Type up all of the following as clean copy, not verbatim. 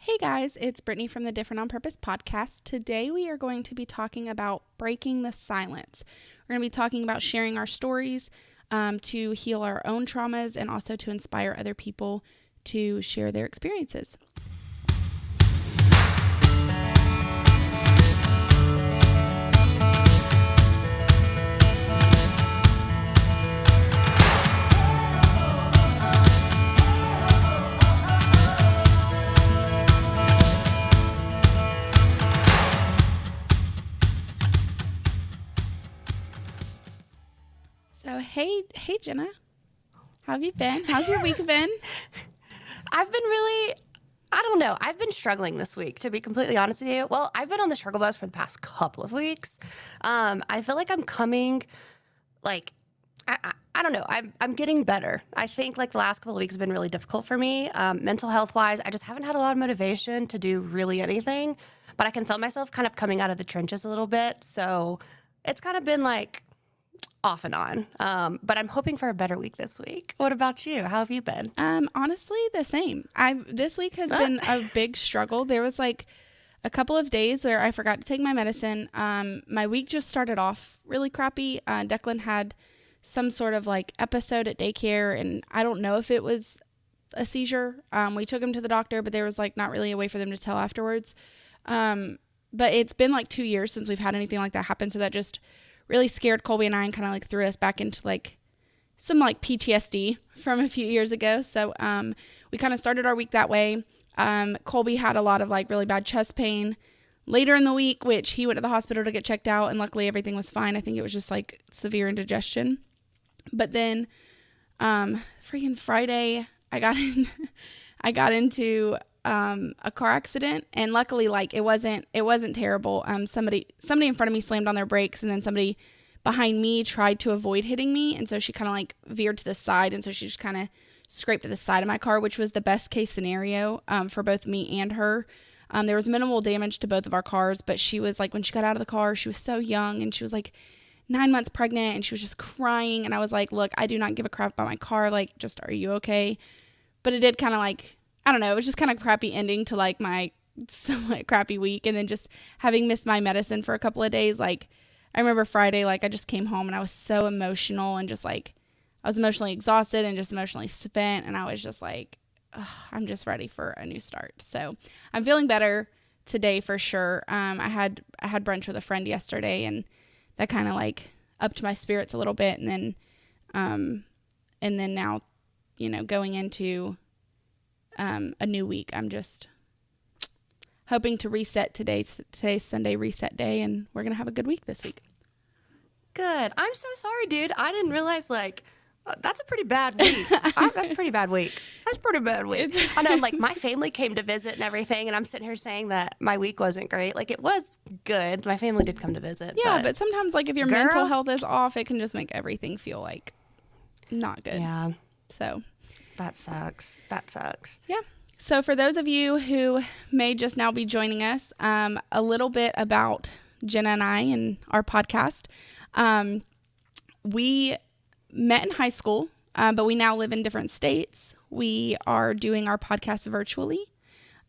Hey guys, it's Brittany from the Different on Purpose podcast. Today we are going to be talking about breaking the silence. We're going to be talking about sharing our stories to heal our own traumas and also to inspire other people to share their experiences. So, hey Jenna, how have you been? How's your week been? I've been struggling this week, to be completely honest with you. Well, I've been on the struggle bus for the past couple of weeks. I feel like I'm coming, I don't know. I'm getting better. I think the last couple of weeks have been really difficult for me, mental health wise. I just haven't had a lot of motivation to do really anything, but I can feel myself kind of coming out of the trenches a little bit. So it's kind of been off and on. But I'm hoping for a better week this week. What about you? How have you been? Honestly, the same. This week has been a big struggle. There was a couple of days where I forgot to take my medicine. My week just started off really crappy. Declan had some sort of episode at daycare, and I don't know if it was a seizure. We took him to the doctor, but there was not really a way for them to tell afterwards. But it's been 2 years since we've had anything like that happen, so that just really scared Colby and I and kind of threw us back into some PTSD from a few years ago. So we kind of started our week that way. Colby had a lot of really bad chest pain later in the week, which he went to the hospital to get checked out, and luckily everything was fine. I think it was just severe indigestion. But then freaking Friday I got into a car accident, and luckily it wasn't terrible. Somebody in front of me slammed on their brakes, and then somebody behind me tried to avoid hitting me, and so she kind of veered to the side, and so she just kind of scraped to the side of my car, which was the best case scenario for both me and her. There was minimal damage to both of our cars, but she was when she got out of the car, she was so young, and she was 9 months pregnant, and she was just crying, and I was look, I do not give a crap about my car, just, are you okay? But it did kind of I don't know, it was just kind of crappy ending to my somewhat crappy week. And then just having missed my medicine for a couple of days, I remember Friday, I just came home and I was so emotional and just I was emotionally exhausted and just emotionally spent. And I was just I'm just ready for a new start. So I'm feeling better today for sure. I had brunch with a friend yesterday, and that kind of upped my spirits a little bit. And then now, going into a new week, I'm just hoping to reset. Today's Sunday reset day, and we're gonna have a good week this week. Good. I'm so sorry, dude. I didn't realize that's a pretty bad week. That's a pretty bad week. I know, my family came to visit and everything, and I'm sitting here saying that my week wasn't great. It was good. My family did come to visit. Yeah, but sometimes if your mental health is off, it can just make everything feel not good. Yeah. So that sucks. Yeah. So for those of you who may just now be joining us, a little bit about Jenna and I and our podcast. We met in high school, but we now live in different states. We are doing our podcast virtually.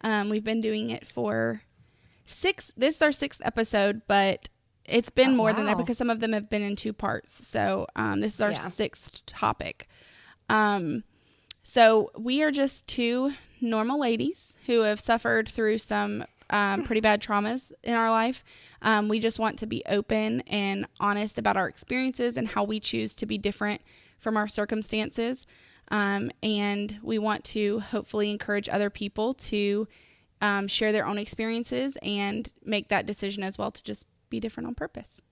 We've been doing it for this is our 6th episode, but it's been more than that because some of them have been in 2 parts. So this is our 6th topic. So we are just 2 normal ladies who have suffered through some pretty bad traumas in our life. We just want to be open and honest about our experiences and how we choose to be different from our circumstances. And we want to hopefully encourage other people to share their own experiences and make that decision as well to just be different on purpose.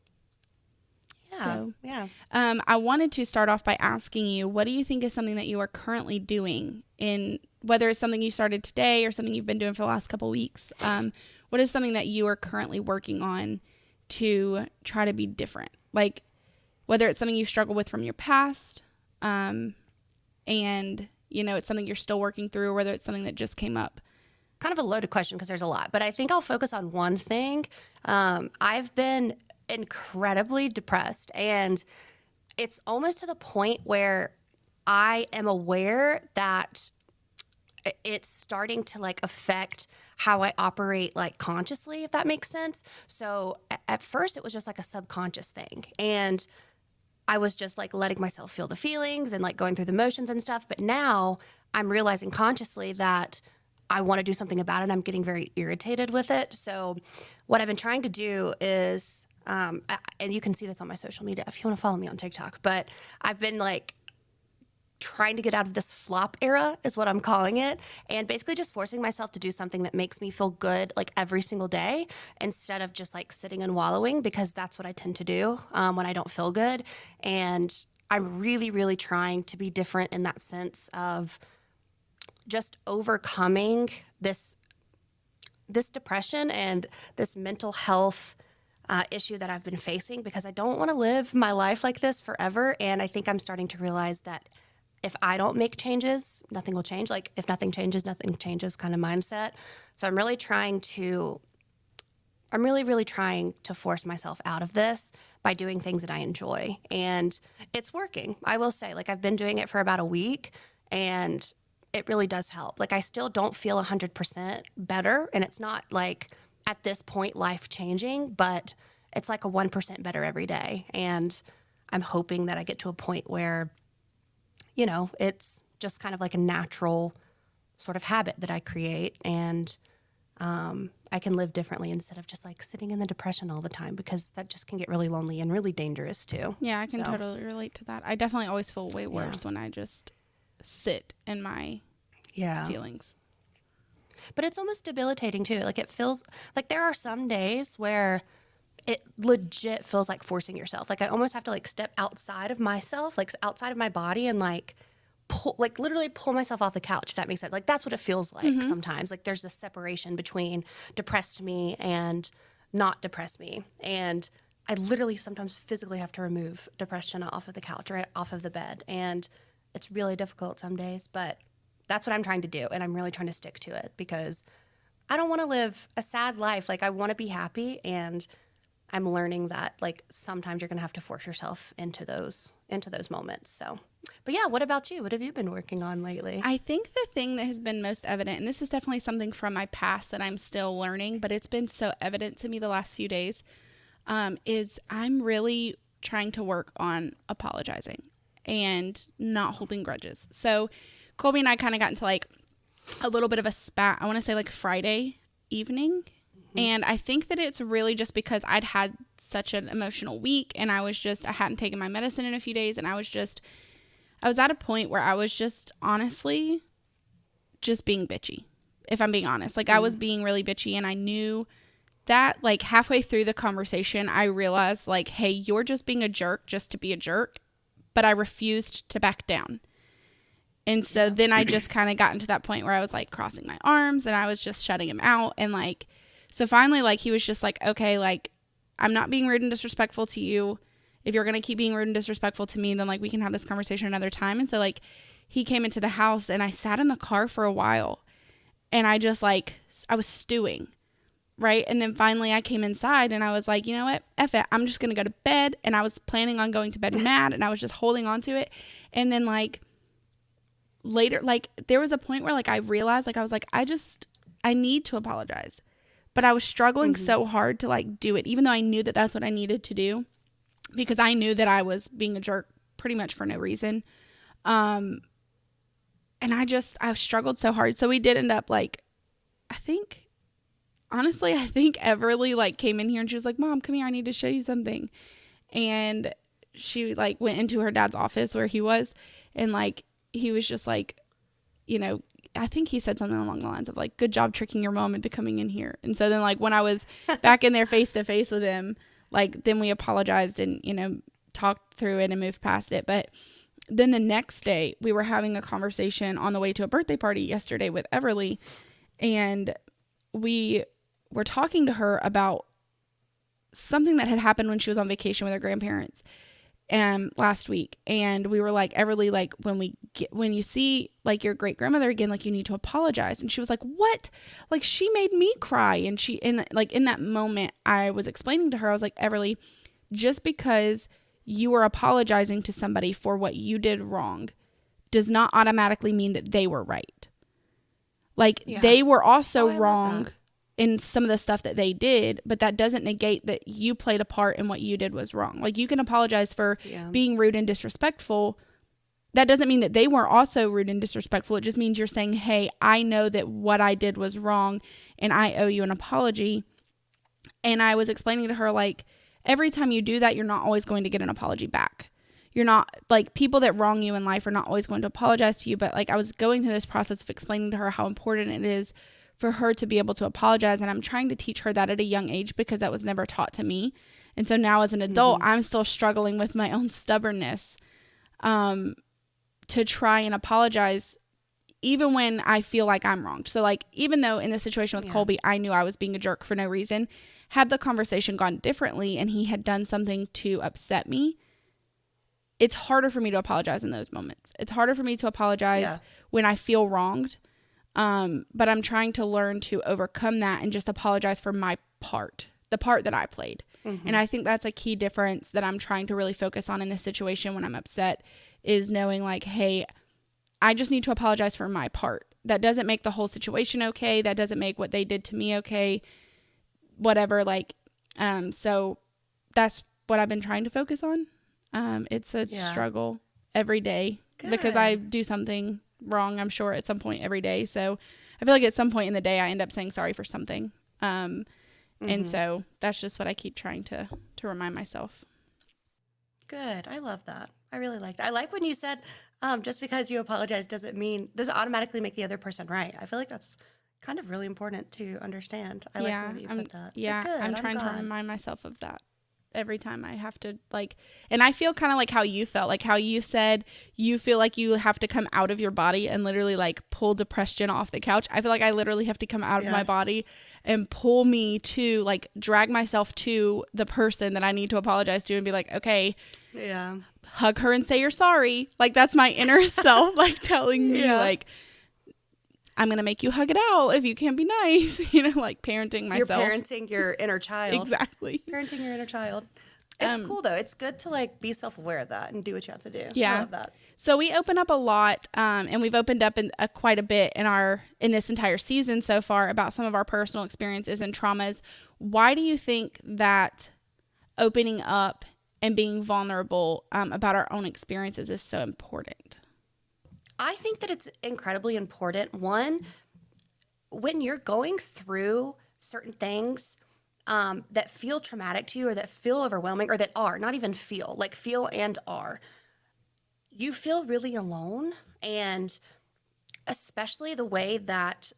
I wanted to start off by asking you, what do you think is something that you are currently doing, in whether it's something you started today or something you've been doing for the last couple of weeks? What is something that you are currently working on to try to be different? Whether it's something you struggle with from your past, and it's something you're still working through, or whether it's something that just came up. Kind of a loaded question because there's a lot, but I think I'll focus on one thing. I've been incredibly depressed, and it's almost to the point where I am aware that it's starting to like affect how I operate like consciously, if that makes sense. So at first it was just like a subconscious thing. And I was just like letting myself feel the feelings and like going through the motions and stuff. But now I'm realizing consciously that I want to do something about it. I'm getting very irritated with it. So what I've been trying to do is, and you can see this on my social media if you want to follow me on TikTok, but I've been like trying to get out of this flop era is what I'm calling it, and basically just forcing myself to do something that makes me feel good like every single day instead of just like sitting and wallowing, because that's what I tend to do when I don't feel good. And I'm really, really trying to be different in that sense of just overcoming this depression and this mental health issue that I've been facing, because I don't want to live my life like this forever. And I think I'm starting to realize that if I don't make changes, nothing will change. Like if nothing changes, nothing changes kind of mindset. So I'm really, really trying to force myself out of this by doing things that I enjoy. And it's working. I will say, like, I've been doing it for about a week and it really does help. Like, I still don't feel 100% better. And it's not like at this point life changing, but it's like a 1% better every day. And I'm hoping that I get to a point where, you know, it's just kind of like a natural sort of habit that I create, and I can live differently instead of just like sitting in the depression all the time, because that just can get really lonely and really dangerous too. Yeah, I can totally relate to that. I definitely always feel way worse when I just sit in my feelings. But it's almost debilitating too. Like, it feels like there are some days where it legit feels like forcing yourself. Like, I almost have to like step outside of myself, like outside of my body, and like literally pull myself off the couch, if that makes sense. Like, that's what it feels like sometimes. Like, there's a separation between depressed me and not depressed me. And I literally sometimes physically have to remove depressed Jenna off of the couch or off of the bed. And it's really difficult some days, but that's what I'm trying to do. And I'm really trying to stick to it, because I don't want to live a sad life. Like, I want to be happy, and I'm learning that like sometimes you're going to have to force yourself into those moments. So, but yeah, what about you? What have you been working on lately? I think the thing that has been most evident, and this is definitely something from my past that I'm still learning, but it's been so evident to me the last few days, is I'm really trying to work on apologizing and not holding grudges. So Colby and I kind of got into like a little bit of a spat, I want to say like Friday evening. And I think that it's really just because I'd had such an emotional week, and I hadn't taken my medicine in a few days, and I was at a point where I was just honestly just being bitchy, if I'm being honest. Like, I was being really bitchy, and I knew that like halfway through the conversation, I realized like, hey, you're just being a jerk just to be a jerk, but I refused to back down. And so then I just kind of got into that point where I was like crossing my arms, and I was just shutting him out. And like, so finally, like, he was just like, okay, like, I'm not being rude and disrespectful to you. If you're going to keep being rude and disrespectful to me, then like we can have this conversation another time. And so like he came into the house, and I sat in the car for a while, and I just like, I was stewing. Right. And then finally I came inside, and I was like, you know what? F it. I'm just going to go to bed. And I was planning on going to bed mad, and I was just holding on to it. And then like later, like there was a point where like I realized, like I was like, I need to apologize. But I was struggling so hard to like do it, even though I knew that that's what I needed to do, because I knew that I was being a jerk pretty much for no reason. And I struggled so hard. So we did end up like, I think Everly like came in here, and she was like, Mom, come here. I need to show you something. And she like went into her dad's office where he was, and like, he was just like, you know, I think he said something along the lines of like, good job tricking your mom into coming in here. And so then like when I was back in there face to face with him, like then we apologized and, you know, talked through it and moved past it. But then the next day we were having a conversation on the way to a birthday party yesterday with Everly, and we were talking to her about something that had happened when she was on vacation with her grandparents last week. And we were like, Everly, like when you see like your great grandmother again, like you need to apologize. And she was like, what? Like, she made me cry. And in that moment, I was explaining to her, I was like, Everly, just because you were apologizing to somebody for what you did wrong does not automatically mean that they were right. Like Yeah. they were also I love wrong that. in some of the stuff that they did, but that doesn't negate that you played a part in what you did was wrong. Like you can apologize for Yeah. being rude and disrespectful. That doesn't mean that they weren't also rude and disrespectful. It just means you're saying, hey, I know that what I did was wrong and I owe you an apology. And I was explaining to her, like, every time you do that, you're not always going to get an apology back. You're not, like, people that wrong you in life are not always going to apologize to you. But, like, I was going through this process of explaining to her how important it is for her to be able to apologize. And I'm trying to teach her that at a young age because that was never taught to me. And so now as an adult, I'm still struggling with my own stubbornness to try and apologize even when I feel like I'm wronged. So, like, even though in the situation with Colby, I knew I was being a jerk for no reason, had the conversation gone differently and he had done something to upset me, it's harder for me to apologize in those moments. It's harder for me to apologize when I feel wronged. But I'm trying to learn to overcome that and just apologize for my part, the part that I played. And I think that's a key difference that I'm trying to really focus on in this situation when I'm upset, is knowing, like, hey, I just need to apologize for my part. That doesn't make the whole situation okay. That doesn't make what they did to me okay. Whatever, like, so that's what I've been trying to focus on. It's a struggle every day because I do something wrong, I'm sure, at some point every day. So I feel like at some point in the day I end up saying sorry for something. And so that's just what I keep trying to remind myself. Good. I love that. I really like that. I like when you said, just because you apologize doesn't automatically make the other person right. I feel like that's kind of really important to understand. I like the way that you put that. Yeah, Good. I'm trying glad. to remind myself of that every time I have to, like, and I feel kind of like how you felt, like how you said you feel like you have to come out of your body and literally, like, pull depression off the couch. I feel like I literally have to come out of my body and pull me to, like, drag myself to the person that I need to apologize to and be like, okay, hug her and say you're sorry. Like, that's my inner self, like, telling me, like, I'm going to make you hug it out if you can't be nice, like parenting myself. You're parenting your inner child. Exactly. Parenting your inner child. It's cool, though. It's good to, like, be self-aware of that and do what you have to do. Yeah. I love that. So we open up a lot, and we've opened up quite a bit in this entire season so far about some of our personal experiences and traumas. Why do you think that opening up and being vulnerable about our own experiences is so important? I think that it's incredibly important. One, when you're going through certain things that feel traumatic to you or that feel overwhelming or that are, not even feel, like feel and are, you feel really alone. And especially the way that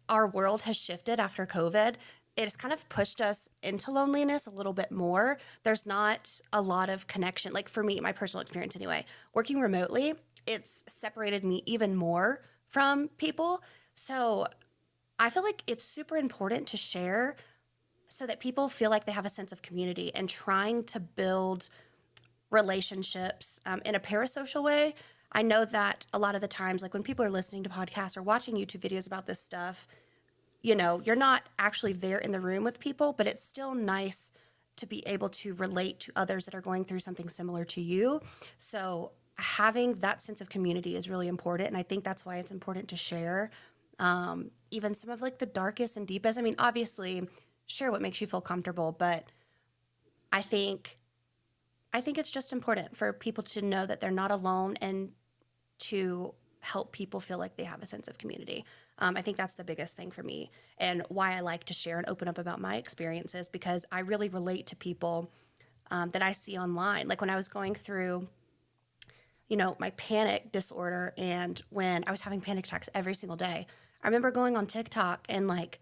our world has shifted after COVID, it has kind of pushed us into loneliness a little bit more. There's not a lot of connection. Like, for me, my personal experience anyway, working remotely, it's separated me even more from people. So I feel like it's super important to share so that people feel like they have a sense of community, and trying to build relationships in a parasocial way. I know that a lot of the times, like when people are listening to podcasts or watching YouTube videos about this stuff, you're not actually there in the room with people, but it's still nice to be able to relate to others that are going through something similar to you. So having that sense of community is really important. And I think that's why it's important to share even some of, like, the darkest and deepest. I mean, obviously, share what makes you feel comfortable, but I think it's just important for people to know that they're not alone and to help people feel like they have a sense of community. I think that's the biggest thing for me, and why I like to share and open up about my experiences, because I really relate to people that I see online. Like when I was going through, my panic disorder, and when I was having panic attacks every single day, I remember going on TikTok and, like,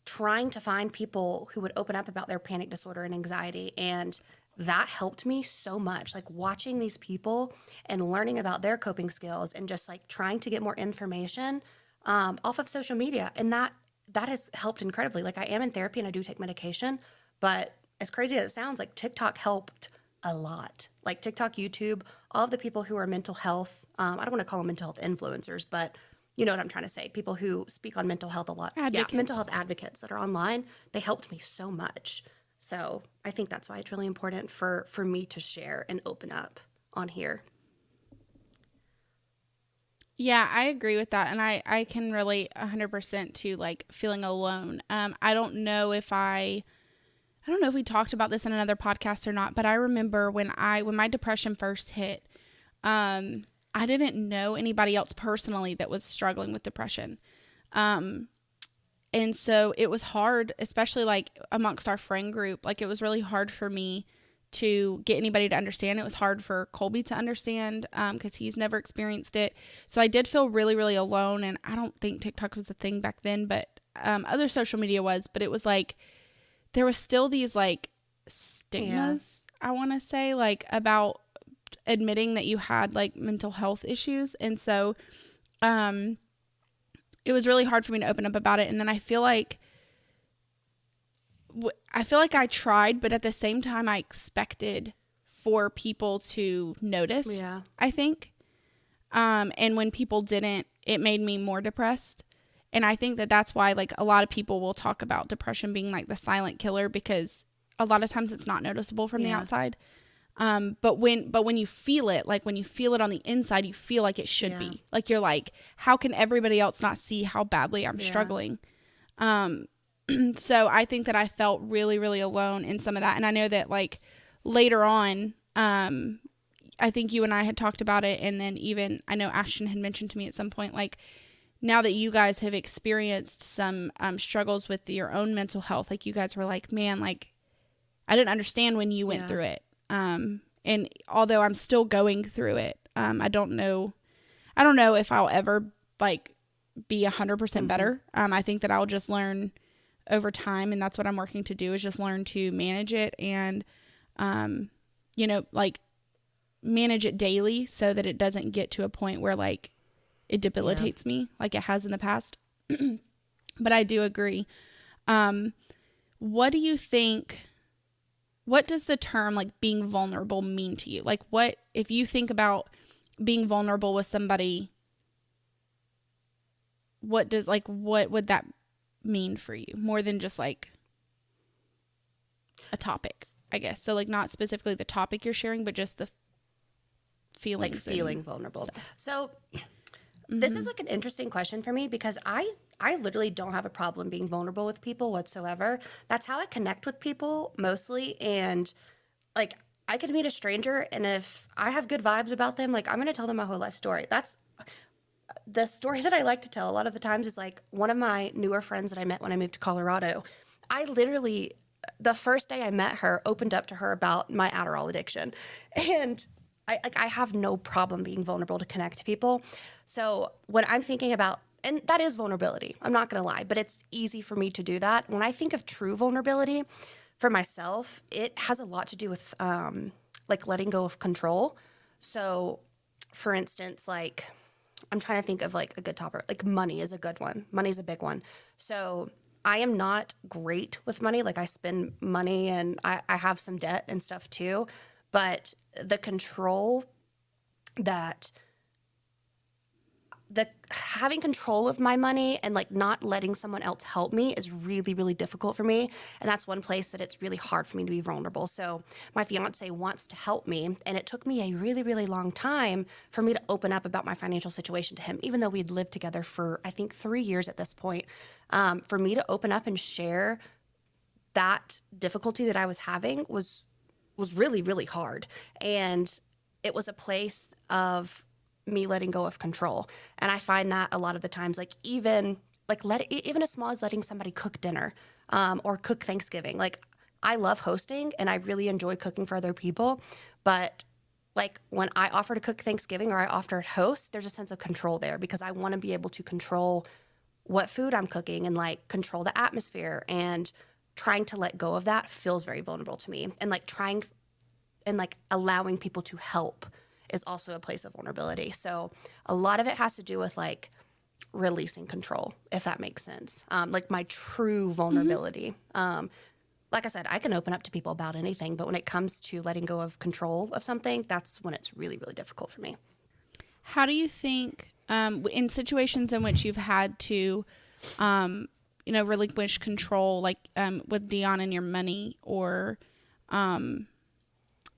trying to find people who would open up about their panic disorder and anxiety. And that helped me so much, like watching these people and learning about their coping skills and just, like, trying to get more information off of social media. And that has helped incredibly. Like, I am in therapy and I do take medication, but as crazy as it sounds, like, TikTok helped a lot. Like TikTok, YouTube, all of the people who are mental health, I don't want to call them mental health influencers, but you know what I'm trying to say. People who speak on mental health a lot. Advocates. Yeah, mental health advocates that are online, they helped me so much. So I think that's why it's really important for me to share and open up on here. Yeah, I agree with that. And I can relate 100% to like feeling alone. I don't know if we talked about this in another podcast or not, but I remember when my depression first hit, I didn't know anybody else personally that was struggling with depression. Um, and so it was hard, especially like amongst our friend group. Like it was really hard for me to get anybody to understand. It was hard for Colby to understand because he's never experienced it. So I did feel really, really alone. And I don't think TikTok was a thing back then, but other social media was. But it was like there was still these like stigmas, I want to say, like about admitting that you had like mental health issues. And so it was really hard for me to open up about it. And then I feel like I tried, but at the same time, I expected for people to notice. Yeah. I think, and when people didn't, it made me more depressed. And I think that that's why like a lot of people will talk about depression being like the silent killer, because a lot of times it's not noticeable from the outside. But when you feel it, like when you feel it on the inside, you feel like it should be. Like you're like, how can everybody else not see how badly I'm struggling? So I think that I felt really, really alone in some of that. And I know that like later on, I think you and I had talked about it. And then even I know Ashton had mentioned to me at some point, like now that you guys have experienced some struggles with your own mental health, like you guys were like, man, like I didn't understand when you went through it. And although I'm still going through it, I don't know if I'll ever like be 100% better. I think that I'll just learn over time, and that's what I'm working to do, is just learn to manage it and, like manage it daily so that it doesn't get to a point where like it debilitates me like it has in the past. But I do agree. What do you think, what does the term like being vulnerable mean to you? Like what, if you think about being vulnerable with somebody, what would that mean for you more than just like a topic, I guess? So like not specifically the topic you're sharing, but just the feelings, like feeling vulnerable. So this is like an interesting question for me, because I literally don't have a problem being vulnerable with people whatsoever. That's how I connect with people mostly. And like I could meet a stranger, and if I have good vibes about them, like I'm going to tell them my whole life story. That's the story that I like to tell a lot of the times is like one of my newer friends that I met when I moved to Colorado. I literally, the first day I met her, opened up to her about my Adderall addiction. And I have no problem being vulnerable to connect to people. So when I'm thinking about, and that is vulnerability, I'm not going to lie, but it's easy for me to do that. When I think of true vulnerability for myself, it has a lot to do with like letting go of control. So for instance, like I'm trying to think of like a good topic, like money is a good one. Money is a big one. So I am not great with money. Like I spend money, and I have some debt and stuff too. But the control that having control of my money and like not letting someone else help me is really, really difficult for me. And that's one place that it's really hard for me to be vulnerable. So my fiance wants to help me, and it took me a really, really long time for me to open up about my financial situation to him, even though we'd lived together for, I think, 3 years at this point. For me to open up and share that difficulty that I was having was really, really hard. And it was a place of me letting go of control. And I find that a lot of the times, like even as small as letting somebody cook dinner or cook Thanksgiving. Like I love hosting and I really enjoy cooking for other people. But like when I offer to cook Thanksgiving or I offer to host, there's a sense of control there, because I want to be able to control what food I'm cooking and like control the atmosphere. And trying to let go of that feels very vulnerable to me. And like trying and like allowing people to help is also a place of vulnerability. So a lot of it has to do with like releasing control, if that makes sense. Like my true vulnerability. Like I said, I can open up to people about anything, but when it comes to letting go of control of something, that's when it's really, really difficult for me. How do you think, in situations in which you've had to, relinquish control, like with Dion and your money, or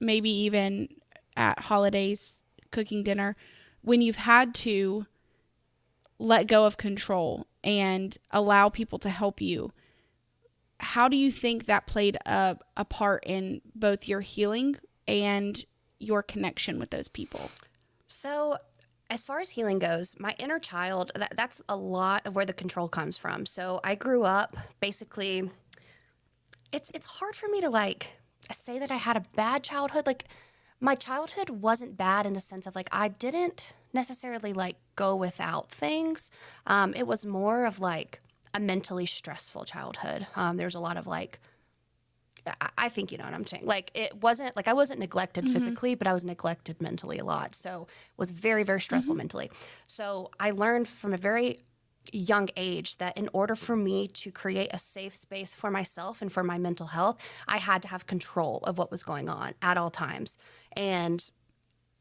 maybe even at holidays, cooking dinner, when you've had to, let go of control and allow people to help you. How do you think that played a part in both your healing and your connection with those people? So, as far as healing goes, my inner child, that's a lot of where the control comes from. So, I grew up basically, it's hard for me to like say that I had a bad childhood. Like, my childhood wasn't bad in the sense of like, I didn't necessarily like go without things. It was more of like a mentally stressful childhood. There's a lot of like, I think you know what I'm saying. Like it wasn't like I wasn't neglected physically, but I was neglected mentally a lot. So it was very, very stressful mentally. So I learned from a very young age that in order for me to create a safe space for myself and for my mental health, I had to have control of what was going on at all times. And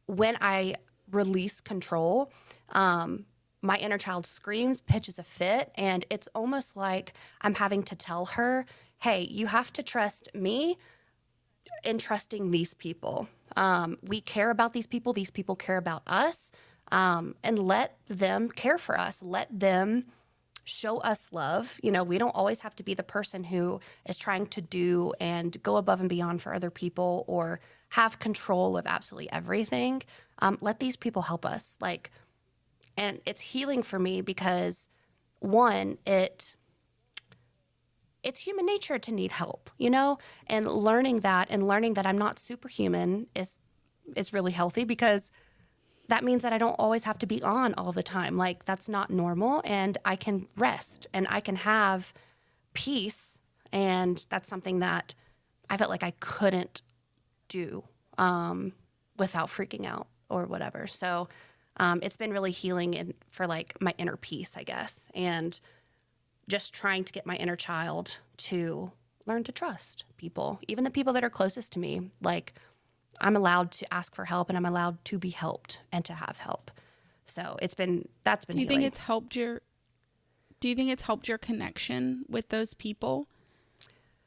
when I release control, my inner child screams, pitches a fit, and it's almost like I'm having to tell her, hey, you have to trust me in trusting these people. We care about these people care about us, and let them care for us. Let them show us love. You know, we don't always have to be the person who is trying to do and go above and beyond for other people or have control of absolutely everything. Let these people help us. Like, and it's healing for me because one, it's human nature to need help, you know, and learning that I'm not superhuman is really healthy because that means that I don't always have to be on all the time. Like that's not normal, and I can rest and I can have peace. And that's something that I felt like I couldn't do without freaking out or whatever. So it's been really healing for like my inner peace, I guess. And just trying to get my inner child to learn to trust people, even the people that are closest to me. Like I'm allowed to ask for help and I'm allowed to be helped and to have help. So that's been Do you healing. think it's helped your connection with those people?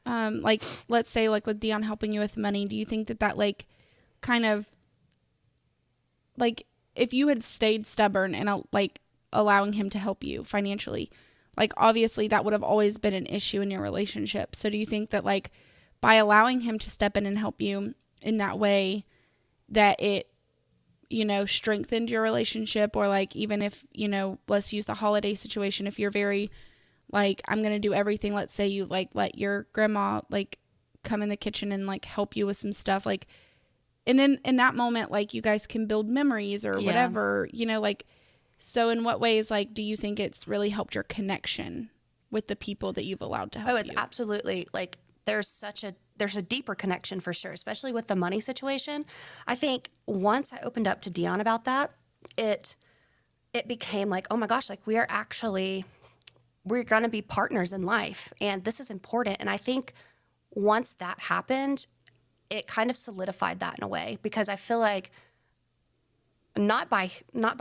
Like let's say like with Dion helping you with money, do you think that like kind of like if you had stayed stubborn and like allowing him to help you financially, like obviously that would have always been an issue in your relationship. So do you think that like by allowing him to step in and help you in that way that it, you know, strengthened your relationship? Or like even if, you know, let's use the holiday situation, if you're very like, I'm going to do everything, let's say you like let your grandma like come in the kitchen and like help you with some stuff, like, and then in that moment like you guys can build memories or whatever, you know, like, so in what ways like do you think it's really helped your connection with the people that you've allowed to help you? Oh, it's absolutely like there's a deeper connection for sure, especially with the money situation. I think once I opened up to Dion about that, it became like, oh my gosh, like we're going to be partners in life and this is important. And I think once that happened, it kind of solidified that in a way, because I feel like not by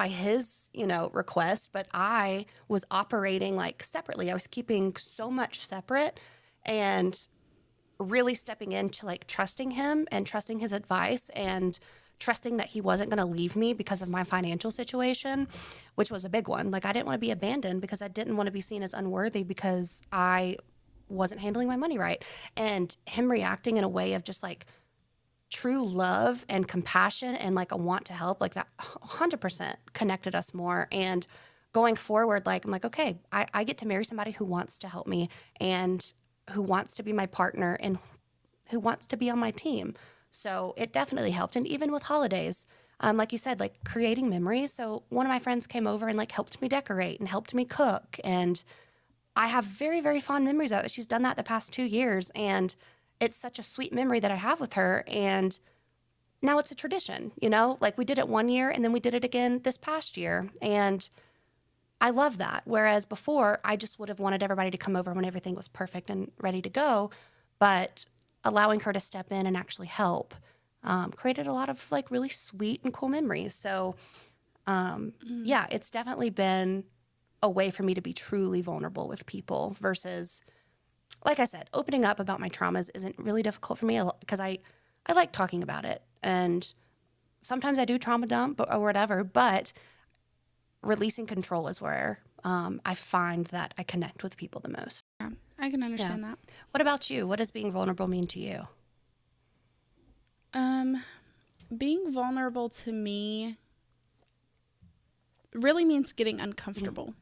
his, you know, request, but I was operating like separately. I was keeping so much separate and really stepping into like trusting him and trusting his advice and trusting that he wasn't going to leave me because of my financial situation, which was a big one. Like I didn't want to be abandoned because I didn't want to be seen as unworthy because I wasn't handling my money right. And him reacting in a way of just like true love and compassion and like a want to help, like that 100% connected us more. And going forward, like I'm like, okay, I get to marry somebody who wants to help me and who wants to be my partner and who wants to be on my team. So it definitely helped. And even with holidays, like you said, like creating memories. So one of my friends came over and like helped me decorate and helped me cook. And I have very, very fond memories of it. She's done that the past 2 years. And it's such a sweet memory that I have with her. And now it's a tradition, you know, like we did it 1 year and then we did it again this past year. And I love that. Whereas before, I just would have wanted everybody to come over when everything was perfect and ready to go. But allowing her to step in and actually help created a lot of like really sweet and cool memories. So yeah, it's definitely been a way for me to be truly vulnerable with people versus, like I said, opening up about my traumas isn't really difficult for me because I like talking about it. And sometimes I do trauma dump or whatever, but releasing control is where I find that I connect with people the most. Yeah, I can understand that. What about you? What does being vulnerable mean to you? Being vulnerable to me really means getting uncomfortable.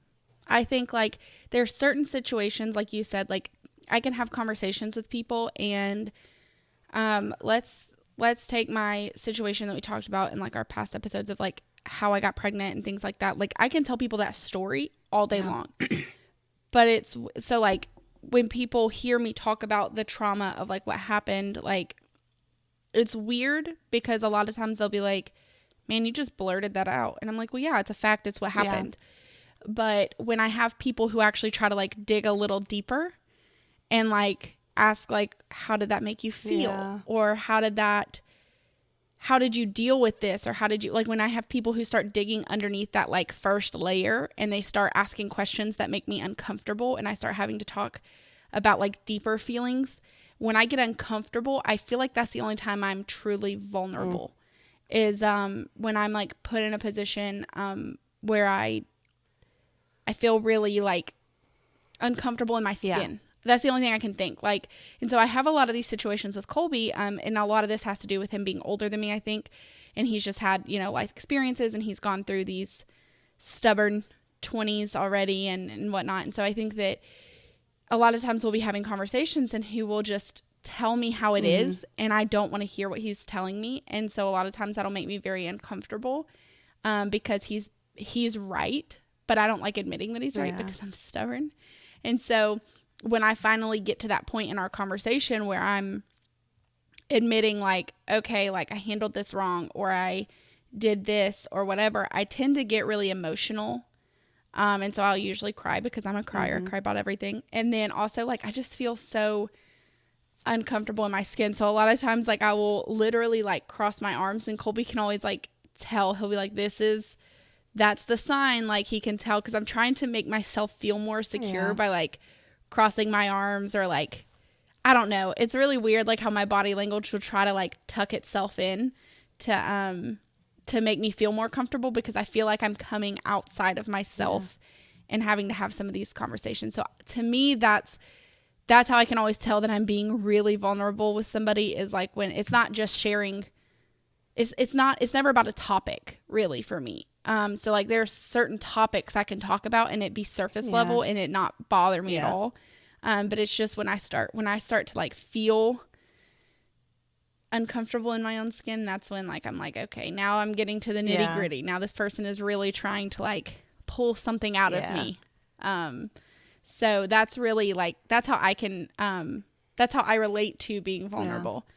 I think like there's certain situations, like you said, like I can have conversations with people, and let's take my situation that we talked about in like our past episodes of like how I got pregnant and things like that. Like I can tell people that story all day long, but it's so like when people hear me talk about the trauma of like what happened, like it's weird because a lot of times they'll be like, man, you just blurted that out. And I'm like, well, yeah, it's a fact. It's what happened. Yeah. But when I have people who actually try to like dig a little deeper and like ask like, how did that make you feel? Yeah. Or how did you deal with this? Or how did you, like when I have people who start digging underneath that like first layer and they start asking questions that make me uncomfortable and I start having to talk about like deeper feelings. When I get uncomfortable, I feel like that's the only time I'm truly vulnerable is when I'm like put in a position where I feel really like uncomfortable in my skin. Yeah. That's the only thing I can think. Like, and so I have a lot of these situations with Colby, and a lot of this has to do with him being older than me, I think. And he's just had, you know, life experiences, and he's gone through these stubborn 20s already and whatnot. And so I think that a lot of times we'll be having conversations and he will just tell me how it is, and I don't want to hear what he's telling me. And so a lot of times that'll make me very uncomfortable because he's right, but I don't like admitting that he's right because I'm stubborn. And so when I finally get to that point in our conversation where I'm admitting like, okay, like I handled this wrong or I did this or whatever, I tend to get really emotional. And so I'll usually cry because I'm a crier, cry about everything. And then also like, I just feel so uncomfortable in my skin. So a lot of times like I will literally like cross my arms, and Colby can always like tell, he'll be like, that's the sign. Like he can tell, cause I'm trying to make myself feel more secure by like crossing my arms or like, I don't know. It's really weird. Like how my body language will try to like tuck itself in to make me feel more comfortable because I feel like I'm coming outside of myself and having to have some of these conversations. So to me, that's how I can always tell that I'm being really vulnerable with somebody is like when it's not just sharing. It's never about a topic really for me. So like there's certain topics I can talk about and it be surface level and it not bother me at all. But it's just when I start to like feel uncomfortable in my own skin, that's when like I'm like, okay, now I'm getting to the nitty gritty. Now this person is really trying to like pull something out of me. So that's really like that's how I relate to being vulnerable.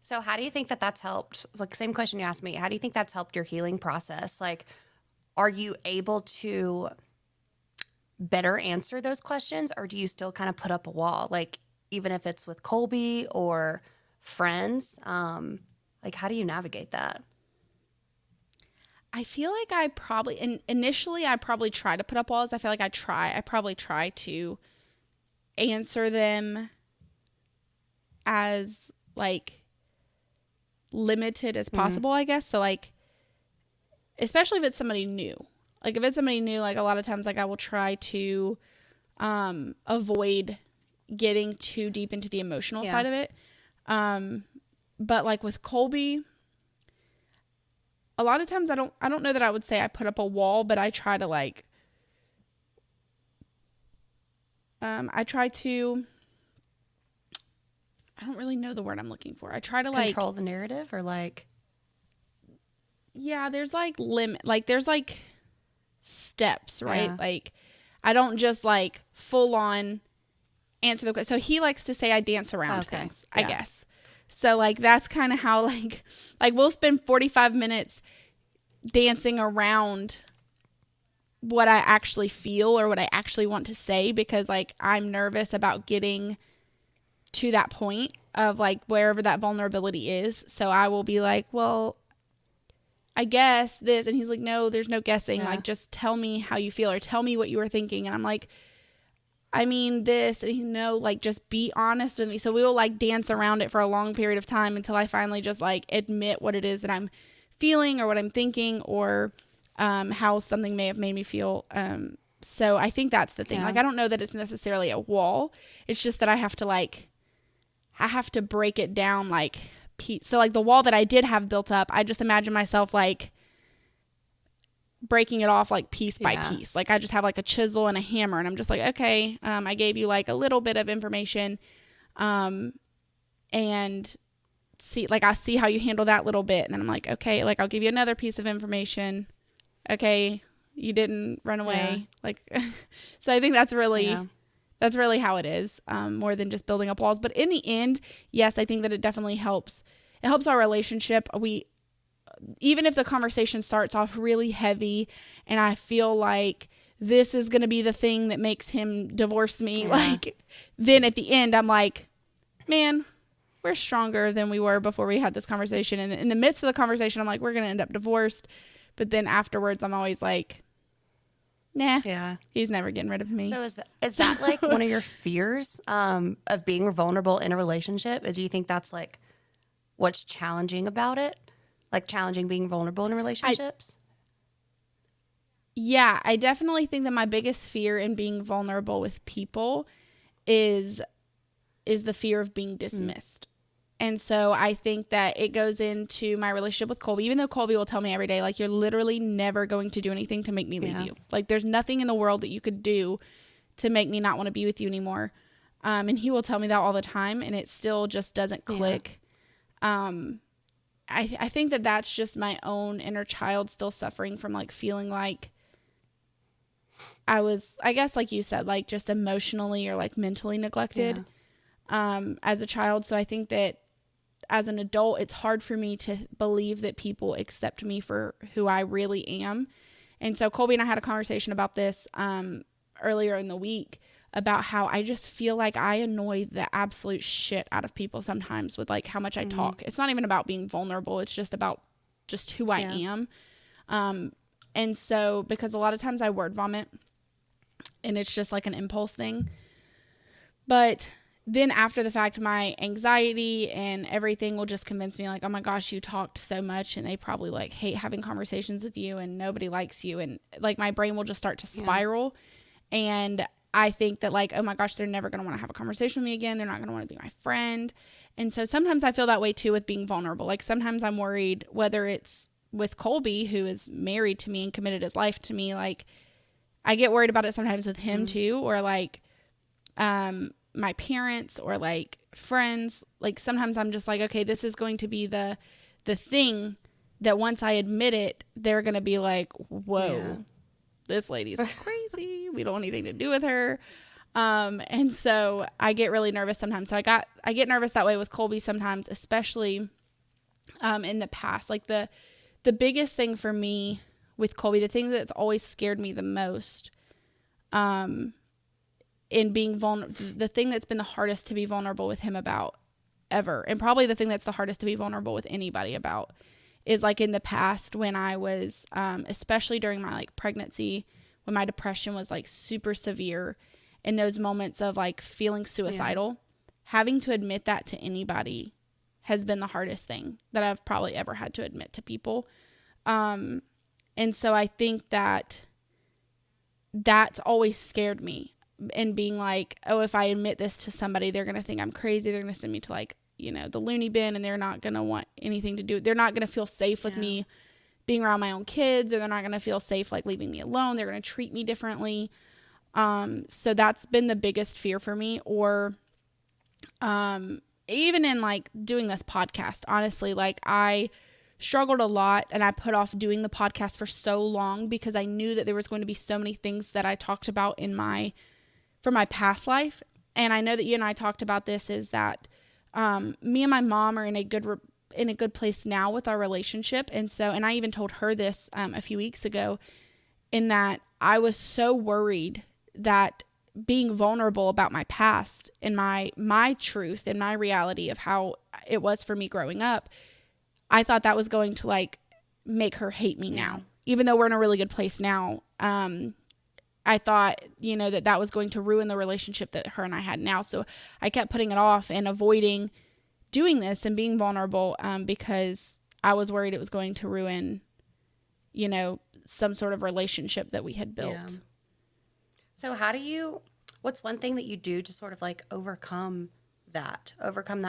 So how do you think that that's helped? Like same question you asked me. How do you think that's helped your healing process? Like, are you able to better answer those questions, or do you still kind of put up a wall? Like even if it's with Colby or friends, like how do you navigate that? I feel like I probably initially I probably try to put up walls. I feel like I probably try to answer them as like limited as possible, I guess. So like especially if it's somebody new. Like if it's somebody new, like a lot of times like I will try to avoid getting too deep into the emotional side of it. But like with Colby, a lot of times I don't know that I would say I put up a wall, but I try to like I don't really know the word I'm looking for. I try to like control the narrative or like there's like limit, like there's like steps, right? Like I don't just like full on answer the question. So he likes to say I dance around things, I guess. So like that's kind of how like we'll spend 45 minutes dancing around what I actually feel or what I actually want to say because like I'm nervous about getting to that point of like wherever that vulnerability is. So I will be like, well, I guess this. And he's like, no, there's no guessing. Like, just tell me how you feel or tell me what you were thinking. And I'm like, I mean this. And he, no, like, just be honest with me. So we will like dance around it for a long period of time until I finally just like admit what it is that I'm feeling or what I'm thinking or how something may have made me feel. So I think that's the thing. Yeah. Like, I don't know that it's necessarily a wall. It's just that I have to break it down, like, so like the wall that I did have built up, I just imagine myself like breaking it off like piece by piece. Like, I just have like a chisel and a hammer, and I'm just like, okay, I gave you like a little bit of information, and see, like, I see how you handle that little bit, and then I'm like, okay, like, I'll give you another piece of information. Okay, you didn't run away. Like, so I think that's really how it is, more than just building up walls. But in the end, yes, I think that it definitely helps. It helps our relationship. Even if the conversation starts off really heavy and I feel like this is going to be the thing that makes him divorce me, like, then at the end, I'm like, man, we're stronger than we were before we had this conversation. And in the midst of the conversation, I'm like, we're going to end up divorced. But then afterwards, I'm always like, nah, he's never getting rid of me. So is that like one of your fears, of being vulnerable in a relationship? Or do you think that's like what's challenging about it? Like, challenging being vulnerable in relationships? Yeah, I definitely think that my biggest fear in being vulnerable with people is the fear of being dismissed. And so I think that it goes into my relationship with Colby, even though Colby will tell me every day, like, you're literally never going to do anything to make me leave you. Like, there's nothing in the world that you could do to make me not want to be with you anymore. And he will tell me that all the time, and it still just doesn't click. I think that that's just my own inner child still suffering from, like, feeling like I was, I guess, like you said, like, just emotionally or like mentally neglected as a child. So I think that as an adult, it's hard for me to believe that people accept me for who I really am. And so Colby and I had a conversation about this earlier in the week, about how I just feel like I annoy the absolute shit out of people sometimes with, like, how much I talk. It's not even about being vulnerable. It's just about just who I am. And so, because a lot of times I word vomit, and it's just like an impulse thing. But then after the fact, my anxiety and everything will just convince me, like, oh my gosh, you talked so much, and they probably, like, hate having conversations with you, and nobody likes you. And, like, my brain will just start to spiral. And I think that, like, oh my gosh, they're never going to want to have a conversation with me again. They're not going to want to be my friend. And so sometimes I feel that way too with being vulnerable. Like, sometimes I'm worried, whether it's with Colby, who is married to me and committed his life to me, like, I get worried about it sometimes with him too, or like my parents, or like friends. Like, sometimes I'm just like, okay, this is going to be the thing that once I admit it, they're going to be like, whoa, this lady's crazy. We don't want anything to do with her. And so I get really nervous sometimes. So I get nervous that way with Colby sometimes, especially in the past. Like, the biggest thing for me with Colby, the thing that's always scared me the most, in being vulnerable, the thing that's been the hardest to be vulnerable with him about ever, and probably the thing that's the hardest to be vulnerable with anybody about, is like in the past when I was, especially during my like pregnancy, when my depression was like super severe, in those moments of like feeling suicidal, having to admit that to anybody has been the hardest thing that I've probably ever had to admit to people. And so I think that that's always scared me, and being like, oh, if I admit this to somebody, they're going to think I'm crazy. They're going to send me to, like, you know, the loony bin, and they're not going to want anything to do. They're not going to feel safe with me being around my own kids, or they're not going to feel safe, like, leaving me alone. They're going to treat me differently. So that's been the biggest fear for me. Or, even in like doing this podcast, honestly, like, I struggled a lot, and I put off doing the podcast for so long because I knew that there was going to be so many things that I talked about for my past life. And I know that you and I talked about this, is that me and my mom are in a good place now with our relationship. And I even told her this a few weeks ago, in that I was so worried that being vulnerable about my past and my truth and my reality of how it was for me growing up, I thought that was going to like make her hate me now, even though we're in a really good place now. I thought, you know, that was going to ruin the relationship that her and I had now. So I kept putting it off and avoiding doing this and being vulnerable, because I was worried it was going to ruin, you know, some sort of relationship that we had built. Yeah. So what's one thing that you do to sort of like overcome that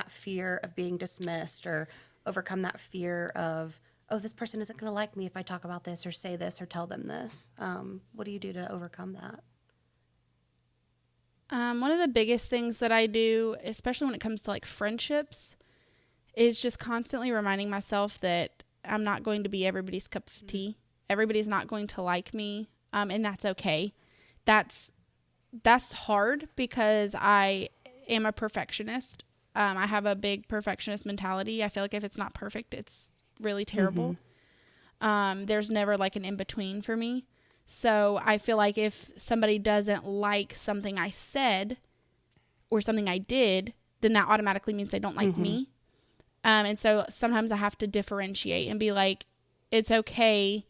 fear of being dismissed, or overcome that fear of, oh, this person isn't going to like me if I talk about this or say this or tell them this? What do you do to overcome that? One of the biggest things that I do, especially when it comes to like friendships, is just constantly reminding myself that I'm not going to be everybody's cup of tea. Everybody's not going to like me. And that's okay. That's hard because I am a perfectionist. I have a big perfectionist mentality. I feel like if it's not perfect, it's really terrible. There's never like an in-between for me. So I feel like if somebody doesn't like something I said or something I did, then that automatically means they don't like me. And so sometimes I have to differentiate and be like, it's okay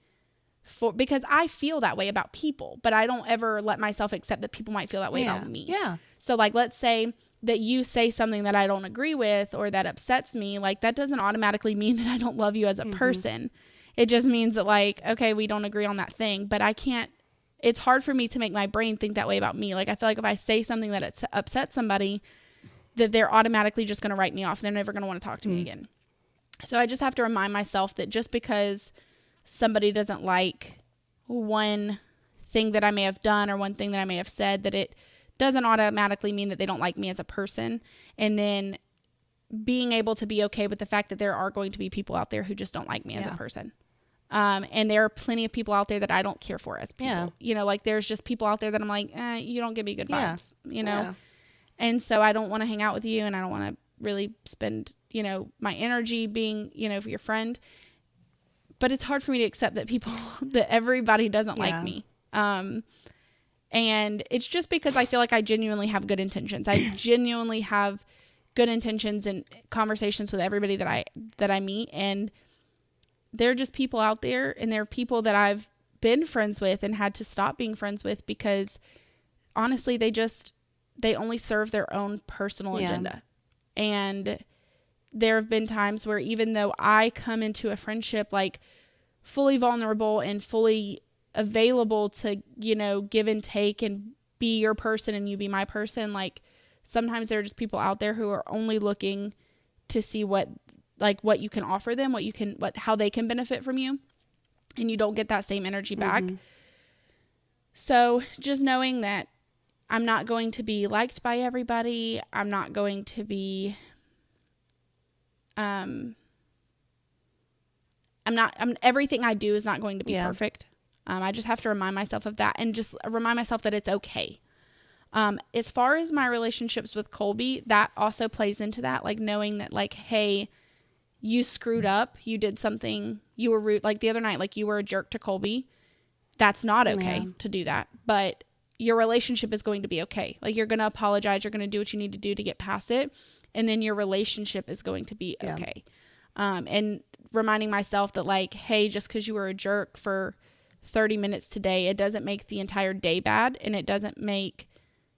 because I feel that way about people, but I don't ever let myself accept that people might feel that way about me. Yeah. So like, let's say that you say something that I don't agree with or that upsets me, like that doesn't automatically mean that I don't love you as a person. It just means that like, okay, we don't agree on that thing, but it's hard for me to make my brain think that way about me. Like I feel like if I say something that upsets somebody, that they're automatically just going to write me off. They're never going to want to talk to me again. So I just have to remind myself that just because somebody doesn't like one thing that I may have done or one thing that I may have said, that it doesn't automatically mean that they don't like me as a person. And then being able to be okay with the fact that there are going to be people out there who just don't like me as a person. And there are plenty of people out there that I don't care for as people. You know, like there's just people out there that I'm like, you don't give me good vibes, you know? Yeah. And so I don't want to hang out with you, and I don't want to really spend, you know, my energy being, you know, your friend. But it's hard for me to accept that everybody doesn't like me. And it's just because I feel like I genuinely have good intentions. I genuinely have good intentions and conversations with everybody that I meet. And there are just people out there, and there are people that I've been friends with and had to stop being friends with because honestly, they only serve their own personal agenda. And there have been times where even though I come into a friendship like fully vulnerable and fully available to, you know, give and take and be your person and you be my person, like sometimes there are just people out there who are only looking to see what you can offer them, how they can benefit from you, and you don't get that same energy back. So just knowing that I'm not going to be liked by everybody. I'm not going to be, everything I do is not going to be perfect. I just have to remind myself of that and just remind myself that it's okay. As far as my relationships with Colby, that also plays into that, like knowing that like, hey, you screwed up. You did something, you were rude. Like the other night, like you were a jerk to Colby. That's not okay to do that. But your relationship is going to be okay. Like you're going to apologize. You're going to do what you need to do to get past it. And then your relationship is going to be okay. And reminding myself that like, hey, just because you were a jerk for 30 minutes today, it doesn't make the entire day bad. And it doesn't make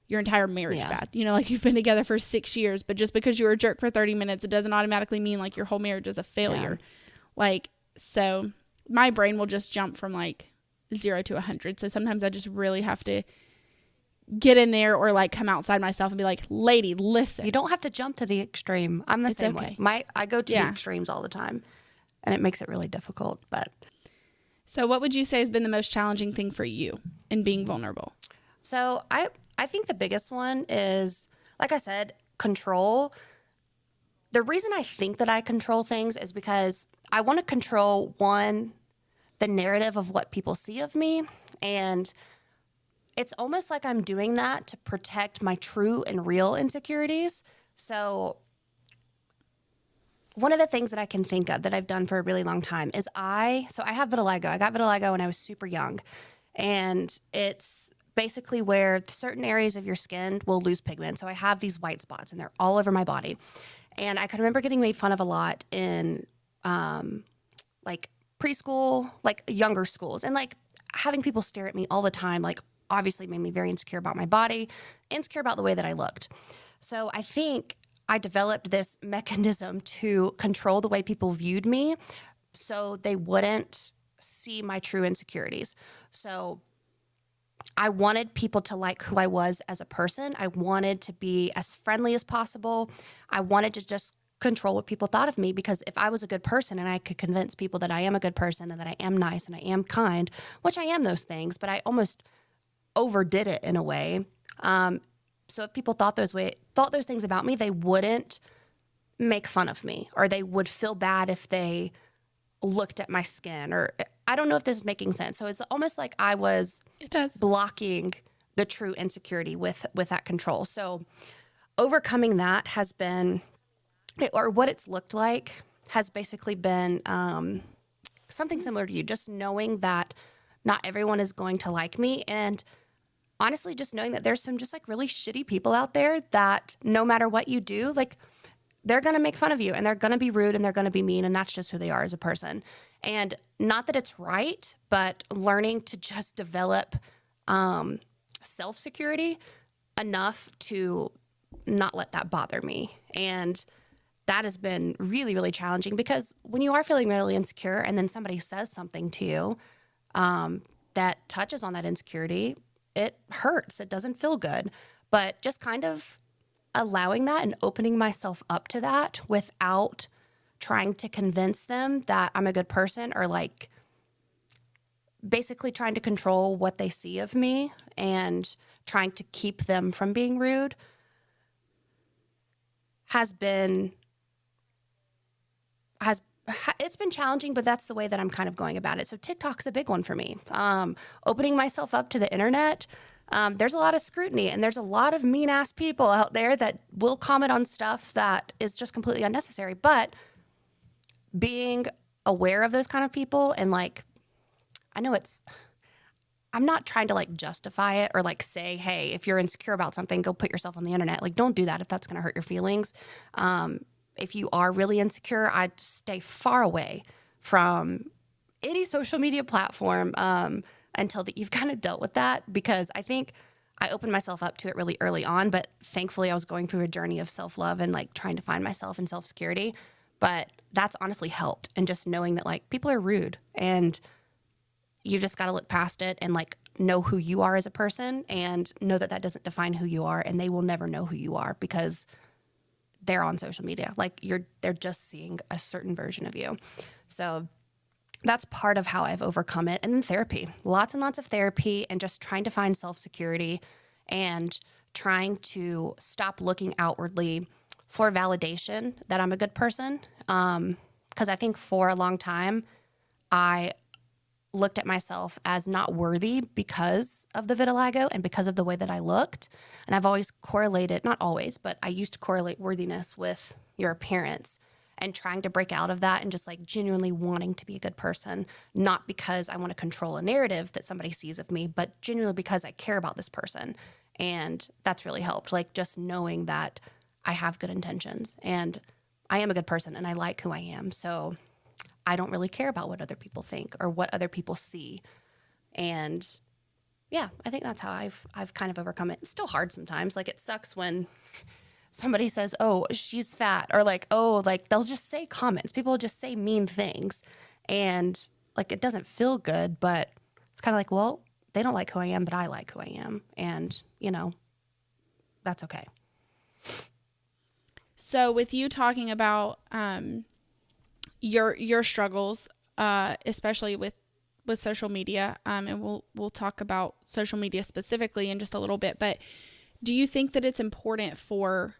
your entire marriage bad. You know, like you've been together for 6 years, but just because you were a jerk for 30 minutes, it doesn't automatically mean like your whole marriage is a failure. Like, so my brain will just jump from like 0 to 100. So sometimes I just really have to get in there or like come outside myself and be like, lady, listen. You don't have to jump to the extreme. I'm the same way. I go to the extremes all the time, and it makes it really difficult. But so what would you say has been the most challenging thing for you in being vulnerable? So I think the biggest one is, like I said, control. The reason I think that I control things is because I want to control, one, the narrative of what people see of me, and it's almost like I'm doing that to protect my true and real insecurities. So one of the things that I can think of that I've done for a really long time is I have vitiligo. I got vitiligo when I was super young. And it's basically where certain areas of your skin will lose pigment. So I have these white spots and they're all over my body. And I can remember getting made fun of a lot in like preschool, like younger schools. And like having people stare at me all the time, like obviously made me very insecure about my body, insecure about the way that I looked. So I think I developed this mechanism to control the way people viewed me so they wouldn't see my true insecurities. So I wanted people to like who I was as a person. I wanted to be as friendly as possible. I wanted to just control what people thought of me, because if I was a good person and I could convince people that I am a good person and that I am nice and I am kind, which I am those things, but I almost overdid it in a way. So if people thought those things about me, they wouldn't make fun of me, or they would feel bad if they looked at my skin, or I don't know if this is making sense. So it's almost like I was blocking the true insecurity with that control. So overcoming that has been, or what it's looked like has basically been something similar to you, just knowing that not everyone is going to like me. And honestly, just knowing that there's some just like really shitty people out there that no matter what you do, like they're going to make fun of you and they're going to be rude and they're going to be mean. And that's just who they are as a person. And not that it's right, but learning to just develop self-security enough to not let that bother me. And that has been really, really challenging, because when you are feeling really insecure and then somebody says something to you that touches on that insecurity, it hurts. It doesn't feel good. But just kind of allowing that and opening myself up to that without trying to convince them that I'm a good person, or like basically trying to control what they see of me and trying to keep them from being rude, it's been challenging, but that's the way that I'm kind of going about it. So TikTok's a big one for me. Opening myself up to the internet. There's a lot of scrutiny and there's a lot of mean ass people out there that will comment on stuff that is just completely unnecessary. But being aware of those kind of people, and like, I'm not trying to like justify it or like say, hey, if you're insecure about something, go put yourself on the internet. Like, don't do that if that's going to hurt your feelings. If you are really insecure, I'd stay far away from any social media platform until that you've kind of dealt with that, because I think I opened myself up to it really early on, but thankfully I was going through a journey of self-love and like trying to find myself and self-security. But that's honestly helped. And just knowing that like people are rude and you just got to look past it and like know who you are as a person, and know that that doesn't define who you are, and they will never know who you are because they're on social media. Like they're just seeing a certain version of you. So that's part of how I've overcome it. And then therapy, lots and lots of therapy, and just trying to find self-security and trying to stop looking outwardly for validation that I'm a good person. Because I think for a long time, I looked at myself as not worthy because of the vitiligo and because of the way that I looked. And I've always correlated, not always, but I used to correlate worthiness with your appearance, and trying to break out of that and just like genuinely wanting to be a good person, not because I want to control a narrative that somebody sees of me, but genuinely because I care about this person. And that's really helped. Like just knowing that I have good intentions and I am a good person and I like who I am. So I don't really care about what other people think or what other people see. And yeah, I think that's how I've kind of overcome it. It's still hard sometimes. Like it sucks when somebody says, oh, she's fat, or like, oh, like they'll just say comments. People just say mean things, and like it doesn't feel good, but it's kind of like, well, they don't like who I am, but I like who I am. And, you know, that's okay. So with you talking about your struggles, especially with social media, and we'll talk about social media specifically in just a little bit, but do you think that it's important for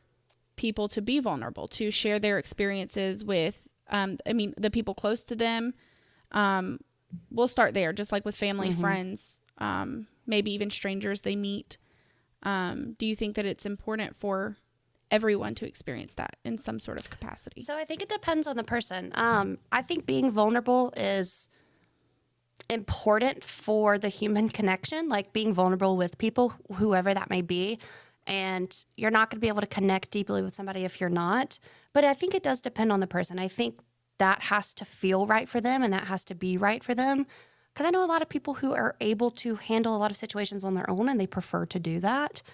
people to be vulnerable, to share their experiences with, the people close to them? We'll start there, just like with family, friends, maybe even strangers they meet. Do you think that it's important for everyone to experience that in some sort of capacity? So I think it depends on the person. I think being vulnerable is important for the human connection, like being vulnerable with people, whoever that may be. And you're not going to be able to connect deeply with somebody if you're not. But I think it does depend on the person. I think that has to feel right for them, and that has to be right for them. Because I know a lot of people who are able to handle a lot of situations on their own, and they prefer to do that.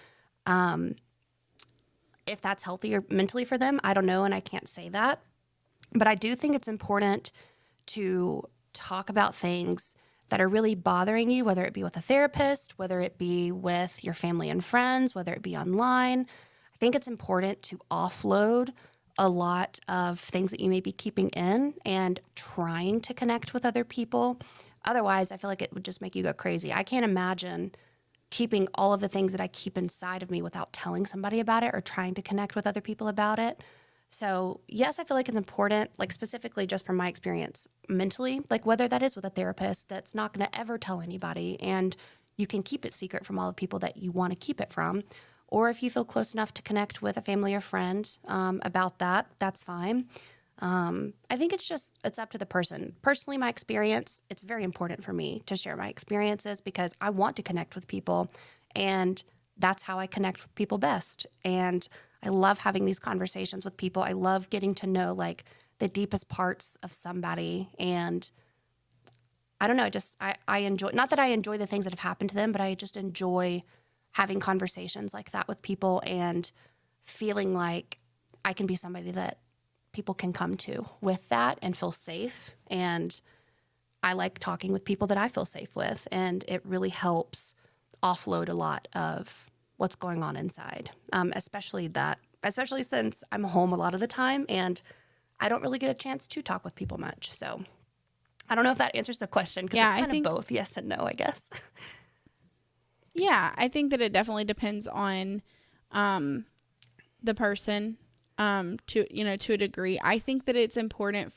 If that's healthy or mentally for them, I don't know, and I can't say that. But I do think it's important to talk about things that are really bothering you, whether it be with a therapist, whether it be with your family and friends, whether it be online. I think it's important to offload a lot of things that you may be keeping in and trying to connect with other people. Otherwise, I feel like it would just make you go crazy. I can't imagine keeping all of the things that I keep inside of me without telling somebody about it or trying to connect with other people about it. So yes, I feel like it's important, like specifically just from my experience mentally, like whether that is with a therapist that's not going to ever tell anybody and you can keep it secret from all the people that you want to keep it from. Or if you feel close enough to connect with a family or friend about that, that's fine. I think it's up to the person. Personally, my experience, it's very important for me to share my experiences because I want to connect with people and that's how I connect with people best. And I love having these conversations with people. I love getting to know like the deepest parts of somebody. And I don't know, I enjoy, not that I enjoy the things that have happened to them, but I just enjoy having conversations like that with people and feeling like I can be somebody that people can come to with that and feel safe. And I like talking with people that I feel safe with. And it really helps offload a lot of what's going on inside, especially since I'm home a lot of the time and I don't really get a chance to talk with people much. So I don't know if that answers the question because it's kind of both yes and no, I guess. Yeah, I think that it definitely depends on the person to a degree. I think that it's important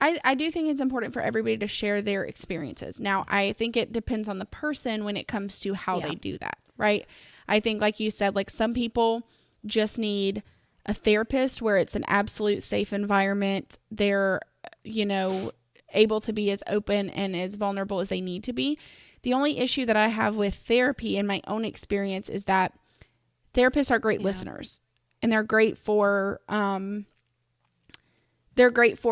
I do think it's important for everybody to share their experiences. Now, I think it depends on the person when it comes to how they do that, right? I think, like you said, like some people just need a therapist where it's an absolute safe environment. They're, able to be as open and as vulnerable as they need to be. The only issue that I have with therapy in my own experience is that therapists are great listeners and they're great for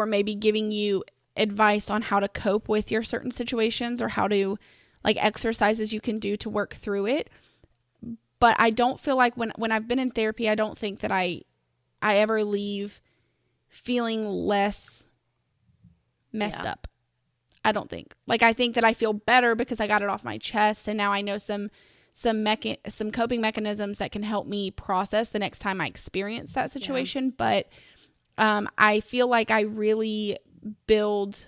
maybe giving you advice on how to cope with your certain situations or how to like exercises you can do to work through it. But I don't feel like when I've been in therapy, I don't think that I ever leave feeling less messed up. I don't think. Like, I think that I feel better because I got it off my chest and now I know some coping mechanisms that can help me process the next time I experience that situation. But I feel like I really build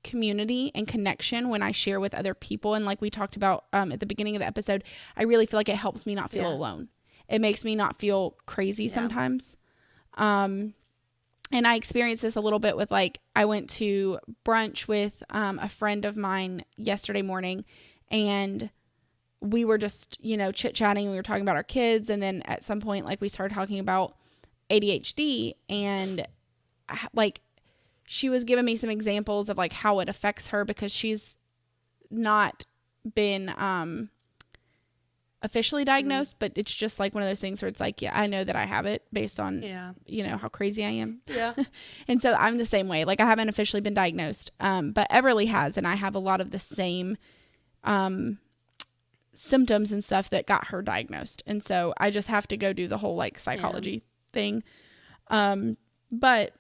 community and connection when I share with other people. And like we talked about at the beginning of the episode, I really feel like it helps me not feel alone. It makes me not feel crazy sometimes. And I experienced this a little bit with like, I went to brunch with a friend of mine yesterday morning and we were just, chit-chatting. We were talking about our kids. And then at some point, like we started talking about ADHD and like she was giving me some examples of like how it affects her because she's not been officially diagnosed, but it's just like one of those things where it's like, yeah, I know that I have it based on, how crazy I am. Yeah. And so I'm the same way. Like I haven't officially been diagnosed, but Everly has, and I have a lot of the same symptoms and stuff that got her diagnosed. And so I just have to go do the whole like psychology thing. But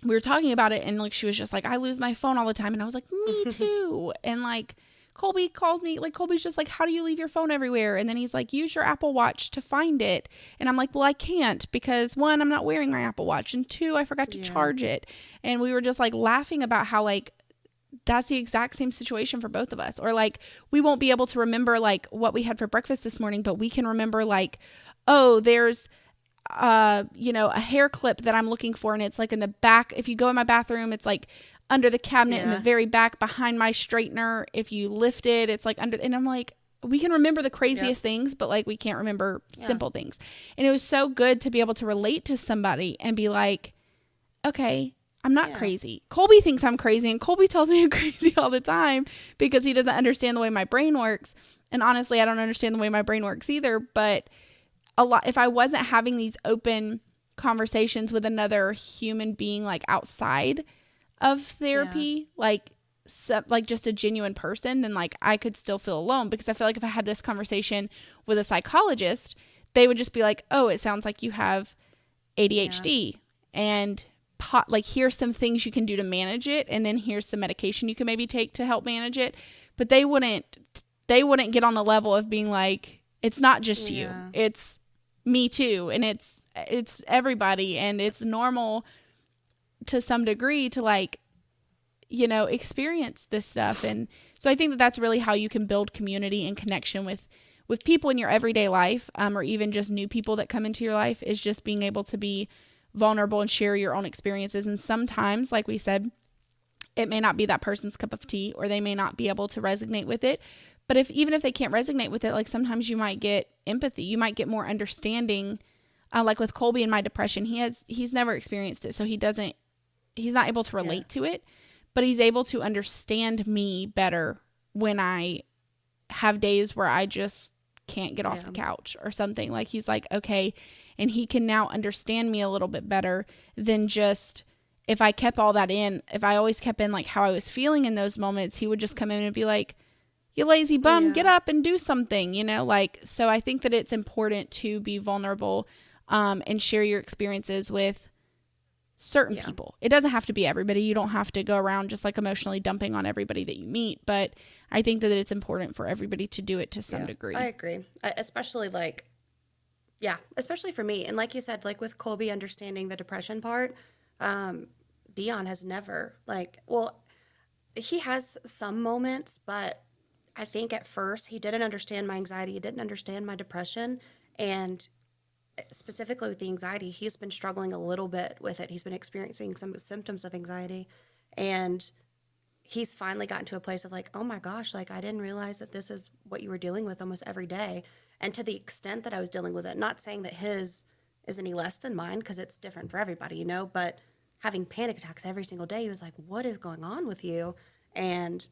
we were talking about it and like, she was just like, I lose my phone all the time. And I was like, me too. And like, Colby calls me, like Colby's just like, how do you leave your phone everywhere? And then he's like, use your Apple Watch to find it. And I'm like, well, I can't because one, I'm not wearing my Apple Watch. And two, I forgot to charge it. And we were just like laughing about how like, that's the exact same situation for both of us. Or like, we won't be able to remember like what we had for breakfast this morning, but we can remember like, oh, there's a hair clip that I'm looking for. And it's like in the back, if you go in my bathroom, it's like under the cabinet in the very back behind my straightener. If you lift it, it's like under, and I'm like, we can remember the craziest things, but like we can't remember simple things. And it was so good to be able to relate to somebody and be like, okay, I'm not crazy. Colby thinks I'm crazy and Colby tells me I'm crazy all the time because he doesn't understand the way my brain works. And honestly, I don't understand the way my brain works either, but if I wasn't having these open conversations with another human being, like outside of therapy, like just a genuine person, then like I could still feel alone because I feel like if I had this conversation with a psychologist, they would just be like, oh, it sounds like you have ADHD. And like here's some things you can do to manage it, and then here's some medication you can maybe take to help manage it. But they wouldn't get on the level of being like, it's not just you, it's me too, and it's everybody, and it's normal to some degree to like, you know, experience this stuff. And so I think that that's really how you can build community and connection with people in your everyday life, or even just new people that come into your life, is just being able to be vulnerable and share your own experiences. And sometimes, like we said, it may not be that person's cup of tea, or they may not be able to resonate with it. But even if they can't resonate with it, like sometimes you might get empathy, you might get more understanding. Like with Colby and my depression, he's never experienced it, so he's not able to relate to it, but he's able to understand me better when I have days where I just can't get off the couch or something. Like he's like, okay, and he can now understand me a little bit better than just if I kept all that in. If I always kept in like how I was feeling in those moments, he would just come in and be like, you lazy bum, get up and do something, you know, like, so I think that it's important to be vulnerable and share your experiences with certain people. It doesn't have to be everybody. You don't have to go around just like emotionally dumping on everybody that you meet, but I think that it's important for everybody to do it to some degree. I agree. Especially especially for me. And like you said, like with Colby understanding the depression part, Dion has never he has some moments, but I think at first he didn't understand my anxiety. He didn't understand my depression. And specifically with the anxiety, he's been struggling a little bit with it. He's been experiencing some symptoms of anxiety. And he's finally gotten to a place of like, oh my gosh, like I didn't realize that this is what you were dealing with almost every day. And to the extent that I was dealing with it, not saying that his is any less than mine, because it's different for everybody, you know, but having panic attacks every single day, he was like, what is going on with you? And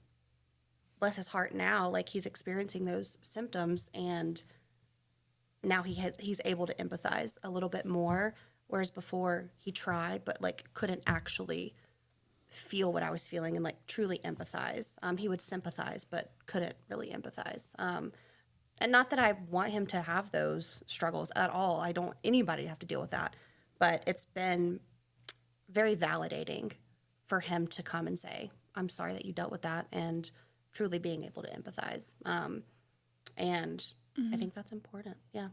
bless his heart now, like he's experiencing those symptoms, and now he's able to empathize a little bit more, whereas before he tried but like couldn't actually feel what I was feeling and like truly empathize. He would sympathize but couldn't really empathize. And not that I want him to have those struggles at all. I don't want anybody to have to deal with that, but it's been very validating for him to come and say, I'm sorry that you dealt with that, and truly being able to empathize. And I think that's important. Yeah.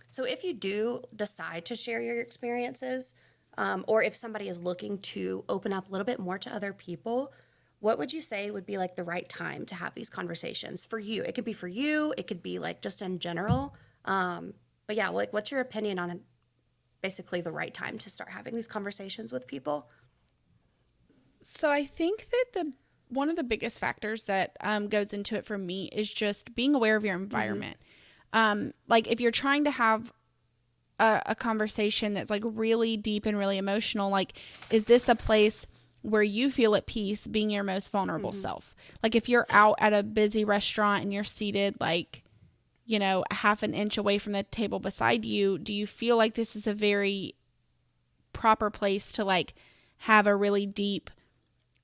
So if you do decide to share your experiences, or if somebody is looking to open up a little bit more to other people, what would you say would be like the right time to have these conversations for you? It could be for you. It could be like just in general. But yeah, like what's your opinion on basically the right time to start having these conversations with people? So I think that one of the biggest factors that goes into it for me is just being aware of your environment. Like if you're trying to have a conversation that's like really deep and really emotional, like is this a place where you feel at peace being your most vulnerable self? Like if you're out at a busy restaurant and you're seated like, you know, a half an inch away from the table beside you, do you feel like this is a very proper place to like have a really deep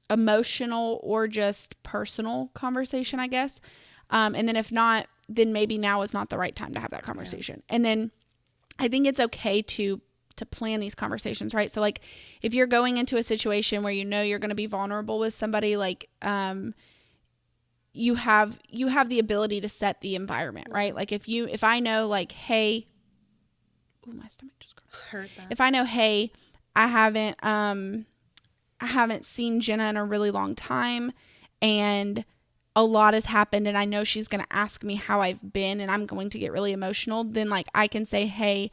emotional or just personal conversation, I guess? And then if not, then maybe now is not the right time to have that conversation. And then I think it's okay to plan these conversations, right? So like if you're going into a situation where you know you're going to be vulnerable with somebody, like you have the ability to set the environment, right? Like if I know like, hey, oh, my stomach just hurt. If I know, hey, I haven't seen Jenna in a really long time, and a lot has happened, and I know she's going to ask me how I've been, and I'm going to get really emotional, then like I can say, hey,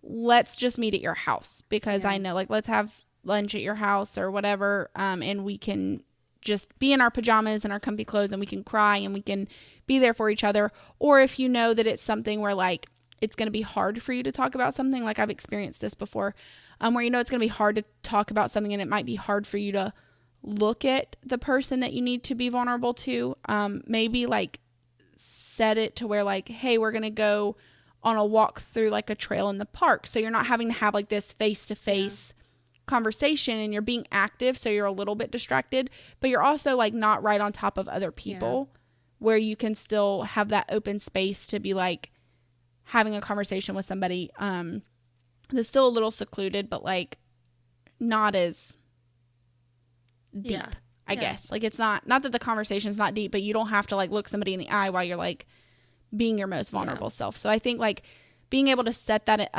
let's just meet at your house, because I know like let's have lunch at your house or whatever, and we can just be in our pajamas and our comfy clothes, and we can cry and we can be there for each other. Or if you know that it's something where like it's going to be hard for you to talk about something, like I've experienced this before, where you know it's going to be hard to talk about something, and it might be hard for you to look at the person that you need to be vulnerable to, maybe like set it to where like, hey, we're going to go on a walk through like a trail in the park. So you're not having to have like this face-to-face conversation, and you're being active, so you're a little bit distracted, but you're also like not right on top of other people, where you can still have that open space to be like having a conversation with somebody. It's still a little secluded, but like not as deep, I guess. Like it's not that the conversation's not deep, but you don't have to like look somebody in the eye while you're like being your most vulnerable self. So I think like being able to set that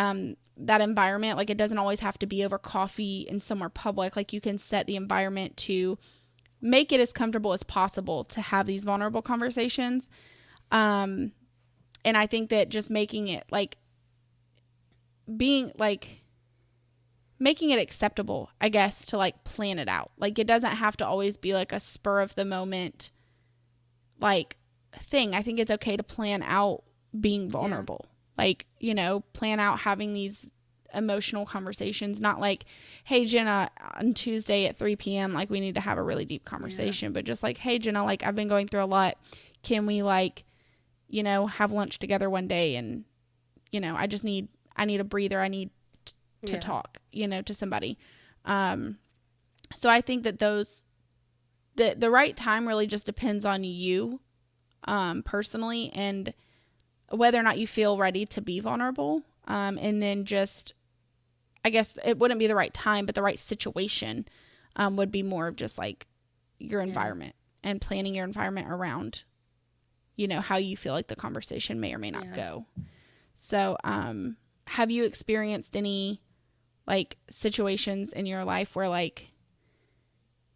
that environment, like it doesn't always have to be over coffee in somewhere public. Like you can set the environment to make it as comfortable as possible to have these vulnerable conversations. And I think that just making it like being like making it acceptable, I guess, to like plan it out. Like it doesn't have to always be like a spur of the moment like thing. I think it's okay to plan out being vulnerable. Like, you know, plan out having these emotional conversations, not like, hey, Jenna, on Tuesday at 3 p.m., like we need to have a really deep conversation, but just like, hey, Jenna, like I've been going through a lot. Can we like, you know, have lunch together one day? And, you know, I need a breather. I need to talk, you know, to somebody. So I think that the right time really just depends on you, personally, and whether or not you feel ready to be vulnerable. And then just, I guess it wouldn't be the right time, but the right situation, would be more of just like your environment and planning your environment around, you know, how you feel like the conversation may or may not go. So, have you experienced any like situations in your life where like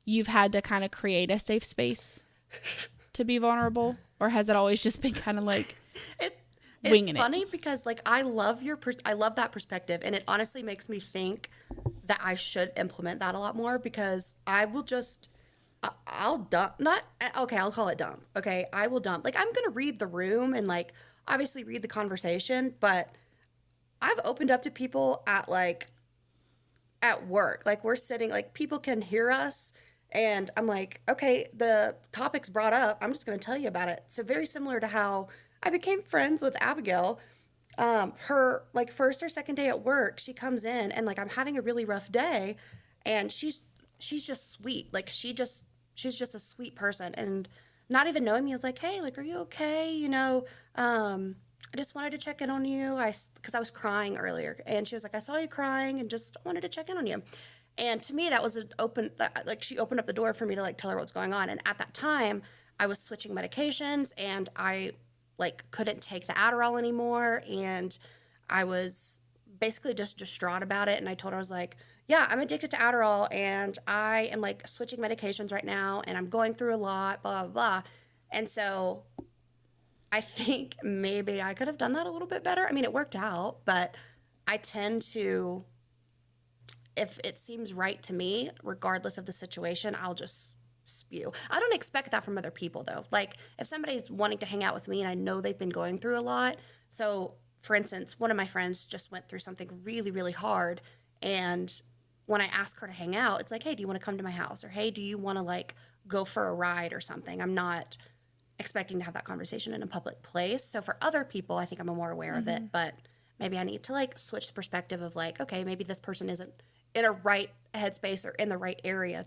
you've had to kind of create a safe space to be vulnerable, or has it always just been kind of like it's funny because like I love that perspective, and it honestly makes me think that I should implement that a lot more, because I will just I'll dump, not okay, I'll call it dump. Okay, I will dump. Like I'm going to read the room and like obviously read the conversation, but I've opened up to people at work. Like we're sitting, like people can hear us, and I'm like, okay, the topic's brought up. I'm just going to tell you about it. So very similar to how I became friends with Abigail. Her like first or second day at work, she comes in and like I'm having a really rough day, and she's just sweet. Like she's just a sweet person, and not even knowing me, I was like, hey, like, are you okay? You know, I just wanted to check in on you. Because I was crying earlier, and she was like, I saw you crying and just wanted to check in on you. And to me, that was like she opened up the door for me to like tell her what's going on. And at that time, I was switching medications, and I like couldn't take the Adderall anymore, and I was basically just distraught about it. And I told her, I was like, yeah, I'm addicted to Adderall, and I am like switching medications right now, and I'm going through a lot, blah, blah, blah. And so I think maybe I could have done that a little bit better. I mean, it worked out, but I tend to, if it seems right to me, regardless of the situation, I'll just spew. I don't expect that from other people though. Like if somebody's wanting to hang out with me and I know they've been going through a lot. So for instance, one of my friends just went through something really, really hard. And when I ask her to hang out, it's like, hey, do you want to come to my house? Or hey, do you want to like go for a ride or something? I'm not expecting to have that conversation in a public place. So for other people, I think I'm more aware of it, but maybe I need to like switch the perspective of like, okay, maybe this person isn't in a right headspace or in the right area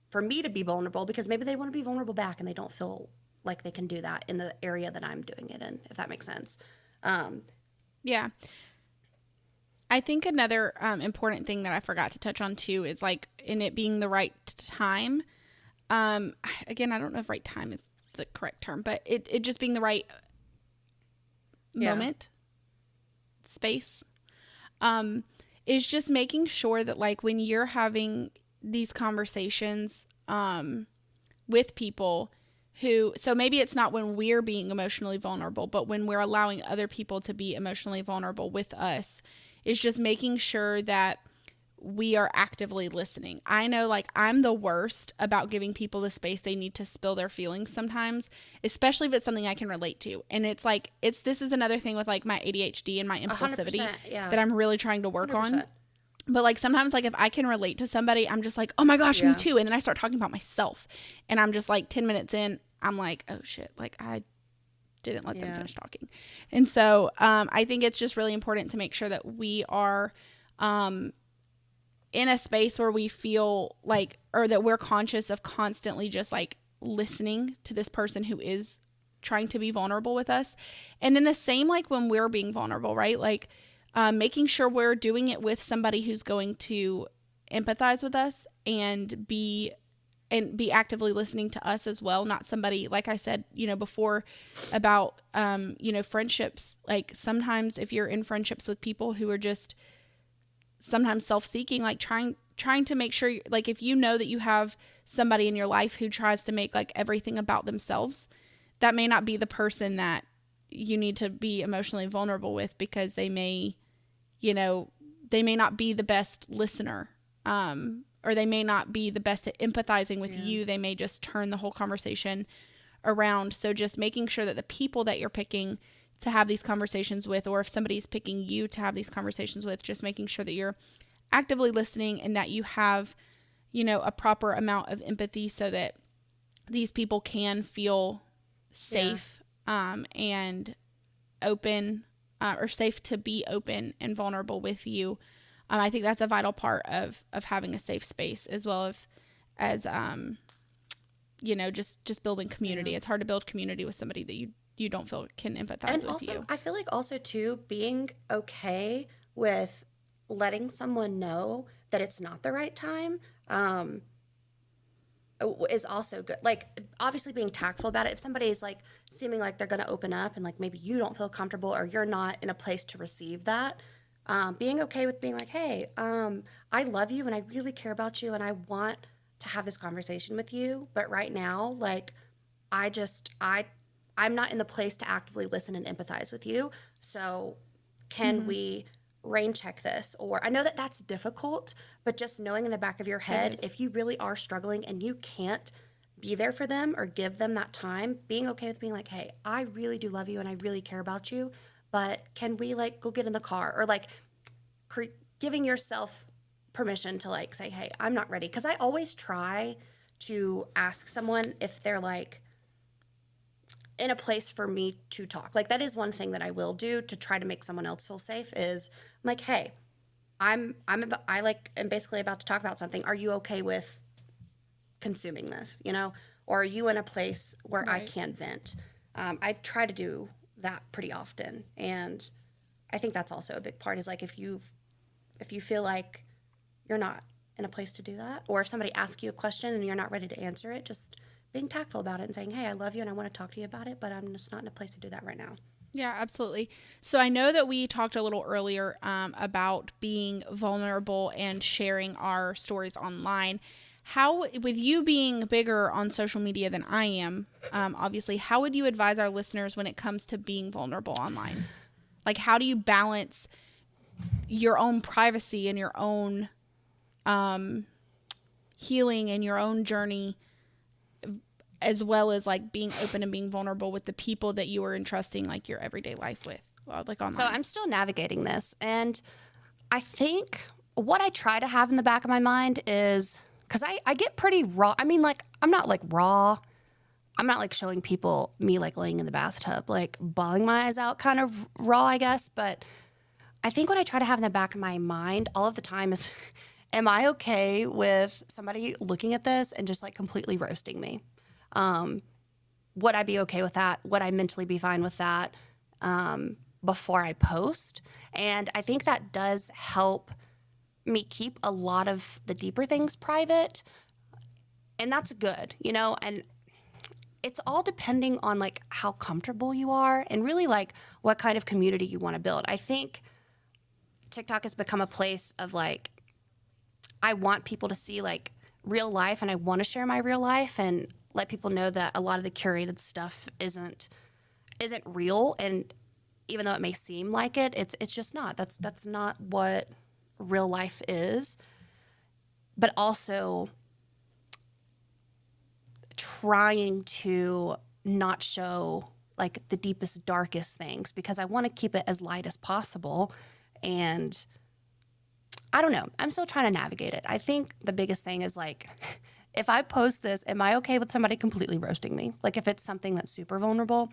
for me to be vulnerable, because maybe they want to be vulnerable back and they don't feel like they can do that in the area that I'm doing it in, if that makes sense. Yeah. I think another important thing that I forgot to touch on too is like in it being the right time. Again, I don't know if right time is the correct term, but it just being the right moment, space, is just making sure that like when you're having these conversations, with people so maybe it's not when we're being emotionally vulnerable, but when we're allowing other people to be emotionally vulnerable with us, is just making sure that we are actively listening. I know like I'm the worst about giving people the space they need to spill their feelings sometimes, especially if it's something I can relate to. And it's like, this is another thing with like my ADHD and my impulsivity that I'm really trying to work 100%. On. But like sometimes like if I can relate to somebody, I'm just like, oh my gosh, me too. And then I start talking about myself, and I'm just like 10 minutes in, I'm like, oh shit, like I didn't let them finish talking. And so I think it's just really important to make sure that we are in a space where we feel like, or that we're conscious of constantly just like listening to this person who is trying to be vulnerable with us. And then the same like when we're being vulnerable, right? Like making sure we're doing it with somebody who's going to empathize with us and be actively listening to us as well. Not somebody, like I said, before about, friendships. Like sometimes if you're in friendships with people who are just sometimes self-seeking, like trying to make sure, like if you know that you have somebody in your life who tries to make like everything about themselves, that may not be the person that you need to be emotionally vulnerable with, because they may not be the best listener, or they may not be the best at empathizing with you. They may just turn the whole conversation around. So just making sure that the people that you're picking to have these conversations with, or if somebody's picking you to have these conversations with, just making sure that you're actively listening and that you have, a proper amount of empathy so that these people can feel safe, and open, or safe to be open and vulnerable with you. I think that's a vital part of having a safe space, as well as just building community. It's hard to build community with somebody that you don't feel can empathize with also, you. I feel like also too, being okay with letting someone know that it's not the right time, is also good. Like obviously being tactful about it. If somebody is like seeming like they're going to open up and like maybe you don't feel comfortable or you're not in a place to receive that, being okay with being like, hey, I love you and I really care about you and I want to have this conversation with you, but right now, like I'm not in the place to actively listen and empathize with you. So can we rain check this? Or I know that that's difficult, but just knowing in the back of your head, if you really are struggling and you can't be there for them or give them that time, being okay with being like, hey, I really do love you and I really care about you, but can we like go get in the car, or like giving yourself permission to like say, hey, I'm not ready. Because I always try to ask someone if they're like in a place for me to talk. Like that is one thing that I will do to try to make someone else feel safe is I'm like, hey, I am basically about to talk about something. Are you okay with consuming this? Or are you in a place where I can vent? I try to do that pretty often, and I think that's also a big part. Is like if you feel like you're not in a place to do that, or if somebody asks you a question and you're not ready to answer it, just being tactful about it and saying, hey, I love you and I want to talk to you about it, but I'm just not in a place to do that right now. Yeah, absolutely. So I know that we talked a little earlier about being vulnerable and sharing our stories online. How, with you being bigger on social media than I am, obviously, how would you advise our listeners when it comes to being vulnerable online? Like, how do you balance your own privacy and your own healing and your own journey, as well as like being open and being vulnerable with the people that you are entrusting like your everyday life with, like online? So I'm still navigating this, and I think what I try to have in the back of my mind is, because I get pretty raw. I mean, like, I'm not like raw. I'm not like showing people me like laying in the bathtub, like bawling my eyes out kind of raw, I guess. But I think what I try to have in the back of my mind all of the time is, am I okay with somebody looking at this and just like completely roasting me? Would I be okay with that? Would I mentally be fine with that before I post? And I think that does help me keep a lot of the deeper things private. And that's good, and it's all depending on like how comfortable you are and really like what kind of community you want to build. I think TikTok has become a place of like, I want people to see like real life, and I want to share my real life and let people know that a lot of the curated stuff isn't real. And even though it may seem like it, it's just not. That's not what real life is. But also trying to not show like the deepest, darkest things, because I want to keep it as light as possible. And I don't know. I'm still trying to navigate it. I think the biggest thing is like, if I post this, am I okay with somebody completely roasting me? Like if it's something that's super vulnerable,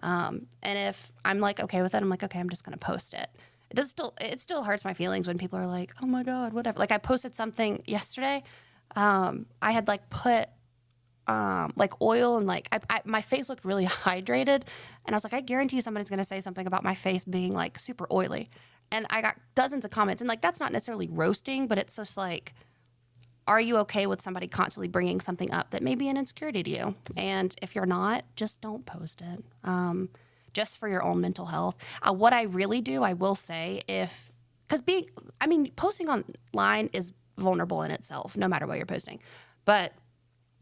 and if I'm like okay with it, I'm like, okay, I'm just gonna post it. It still hurts my feelings when people are like, oh my God, whatever. Like I posted something yesterday. I had like put like oil and like my face looked really hydrated, and I was like, I guarantee somebody's gonna say something about my face being like super oily. And I got dozens of comments. And like, that's not necessarily roasting, but it's just like, are you okay with somebody constantly bringing something up that may be an insecurity to you? And if you're not, just don't post it. Just for your own mental health. What I really do, I will say, posting online is vulnerable in itself, no matter what you're posting. But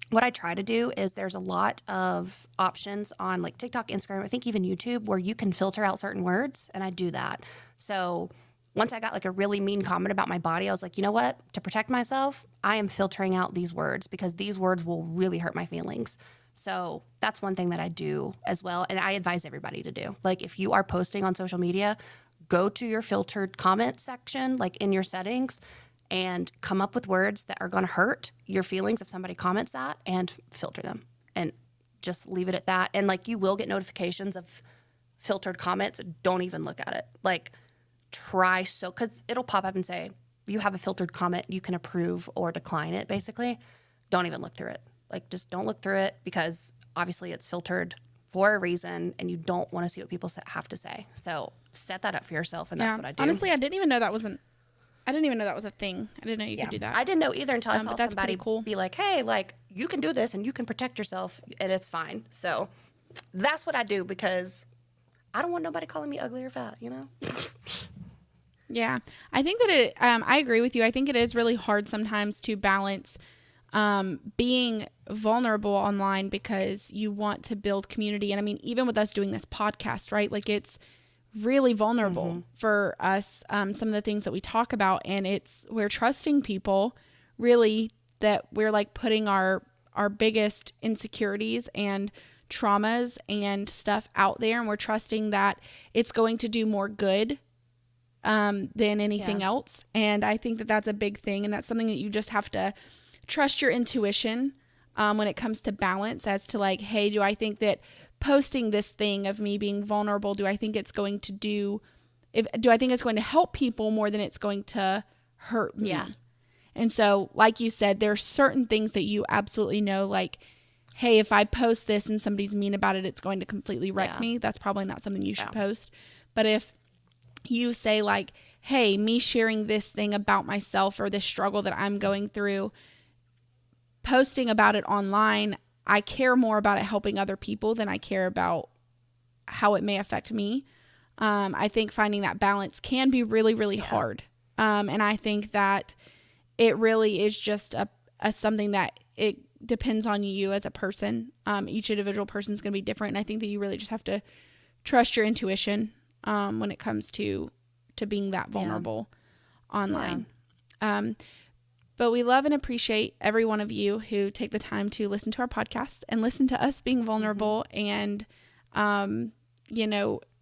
what I try to do is there's a lot of options on like TikTok, Instagram, I think even YouTube, where you can filter out certain words, and I do that. So once I got like a really mean comment about my body, I was like, you know what? To protect myself, I am filtering out these words because these words will really hurt my feelings. So that's one thing that I do as well. And I advise everybody to do. Like if you are posting on social media, go to your filtered comment section, like in your settings, and come up with words that are going to hurt your feelings if somebody comments that, and filter them and just leave it at that. And like you will get notifications of filtered comments. Don't even look at it. Like because it'll pop up and say, you have a filtered comment, you can approve or decline it, basically. Don't even look through it. Like, just don't look through it because obviously it's filtered for a reason and you don't want to see what people have to say. So set that up for yourself, and that's what I do. Honestly, I didn't even know that was a thing. I didn't know you could do that. I didn't know either until I saw somebody cool. be like, hey, like, you can do this and you can protect yourself and it's fine. So that's what I do because I don't want nobody calling me ugly or fat, you know? Yeah. I think that I agree with you. I think it is really hard sometimes to balance being vulnerable online because you want to build community. And I mean, even with us doing this podcast, right? Like it's really vulnerable for us. Some of the things that we talk about, and we're trusting people really that we're like putting our biggest insecurities and traumas and stuff out there. And we're trusting that it's going to do more good than anything else. And I think that that's a big thing. And that's something that you just have to trust your intuition when it comes to balance as to like, hey, do I think that posting this thing of me being vulnerable, do I think it's going to help people more than it's going to hurt me? Yeah. And so, like you said, there are certain things that you absolutely know, like, hey, if I post this and somebody's mean about it, it's going to completely wreck me. That's probably not something you should post. But if you say like, hey, me sharing this thing about myself or this struggle that I'm going through, posting about it online, I care more about it helping other people than I care about how it may affect me. I think finding that balance can be really, really hard. And I think that it really is just a something that it depends on you as a person. Each individual person is going to be different. And I think that you really just have to trust your intuition when it comes to being that vulnerable online. But we love and appreciate every one of you who take the time to listen to our podcast and listen to us being vulnerable and,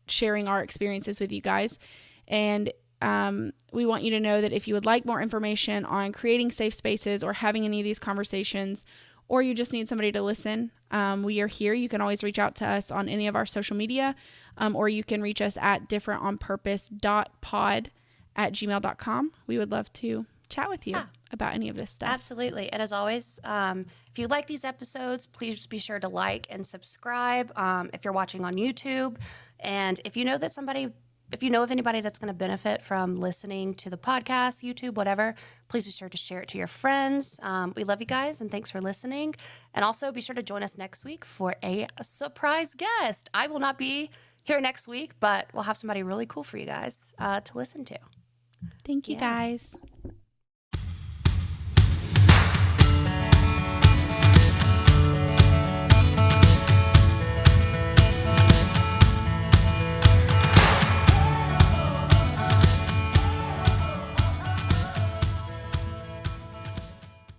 sharing our experiences with you guys. And we want you to know that if you would like more information on creating safe spaces or having any of these conversations, or you just need somebody to listen, we are here. You can always reach out to us on any of our social media, or you can reach us at differentonpurpose.pod@gmail.com. We would love to chat with you about any of this stuff. Absolutely. And as always, if you like these episodes, please be sure to like and subscribe if you're watching on YouTube. And if you know of anybody that's going to benefit from listening to the podcast, YouTube, whatever, please be sure to share it to your friends. We love you guys, and thanks for listening. And also be sure to join us next week for a surprise guest. I will not be here next week, but we'll have somebody really cool for you guys to listen to. Thank you, guys.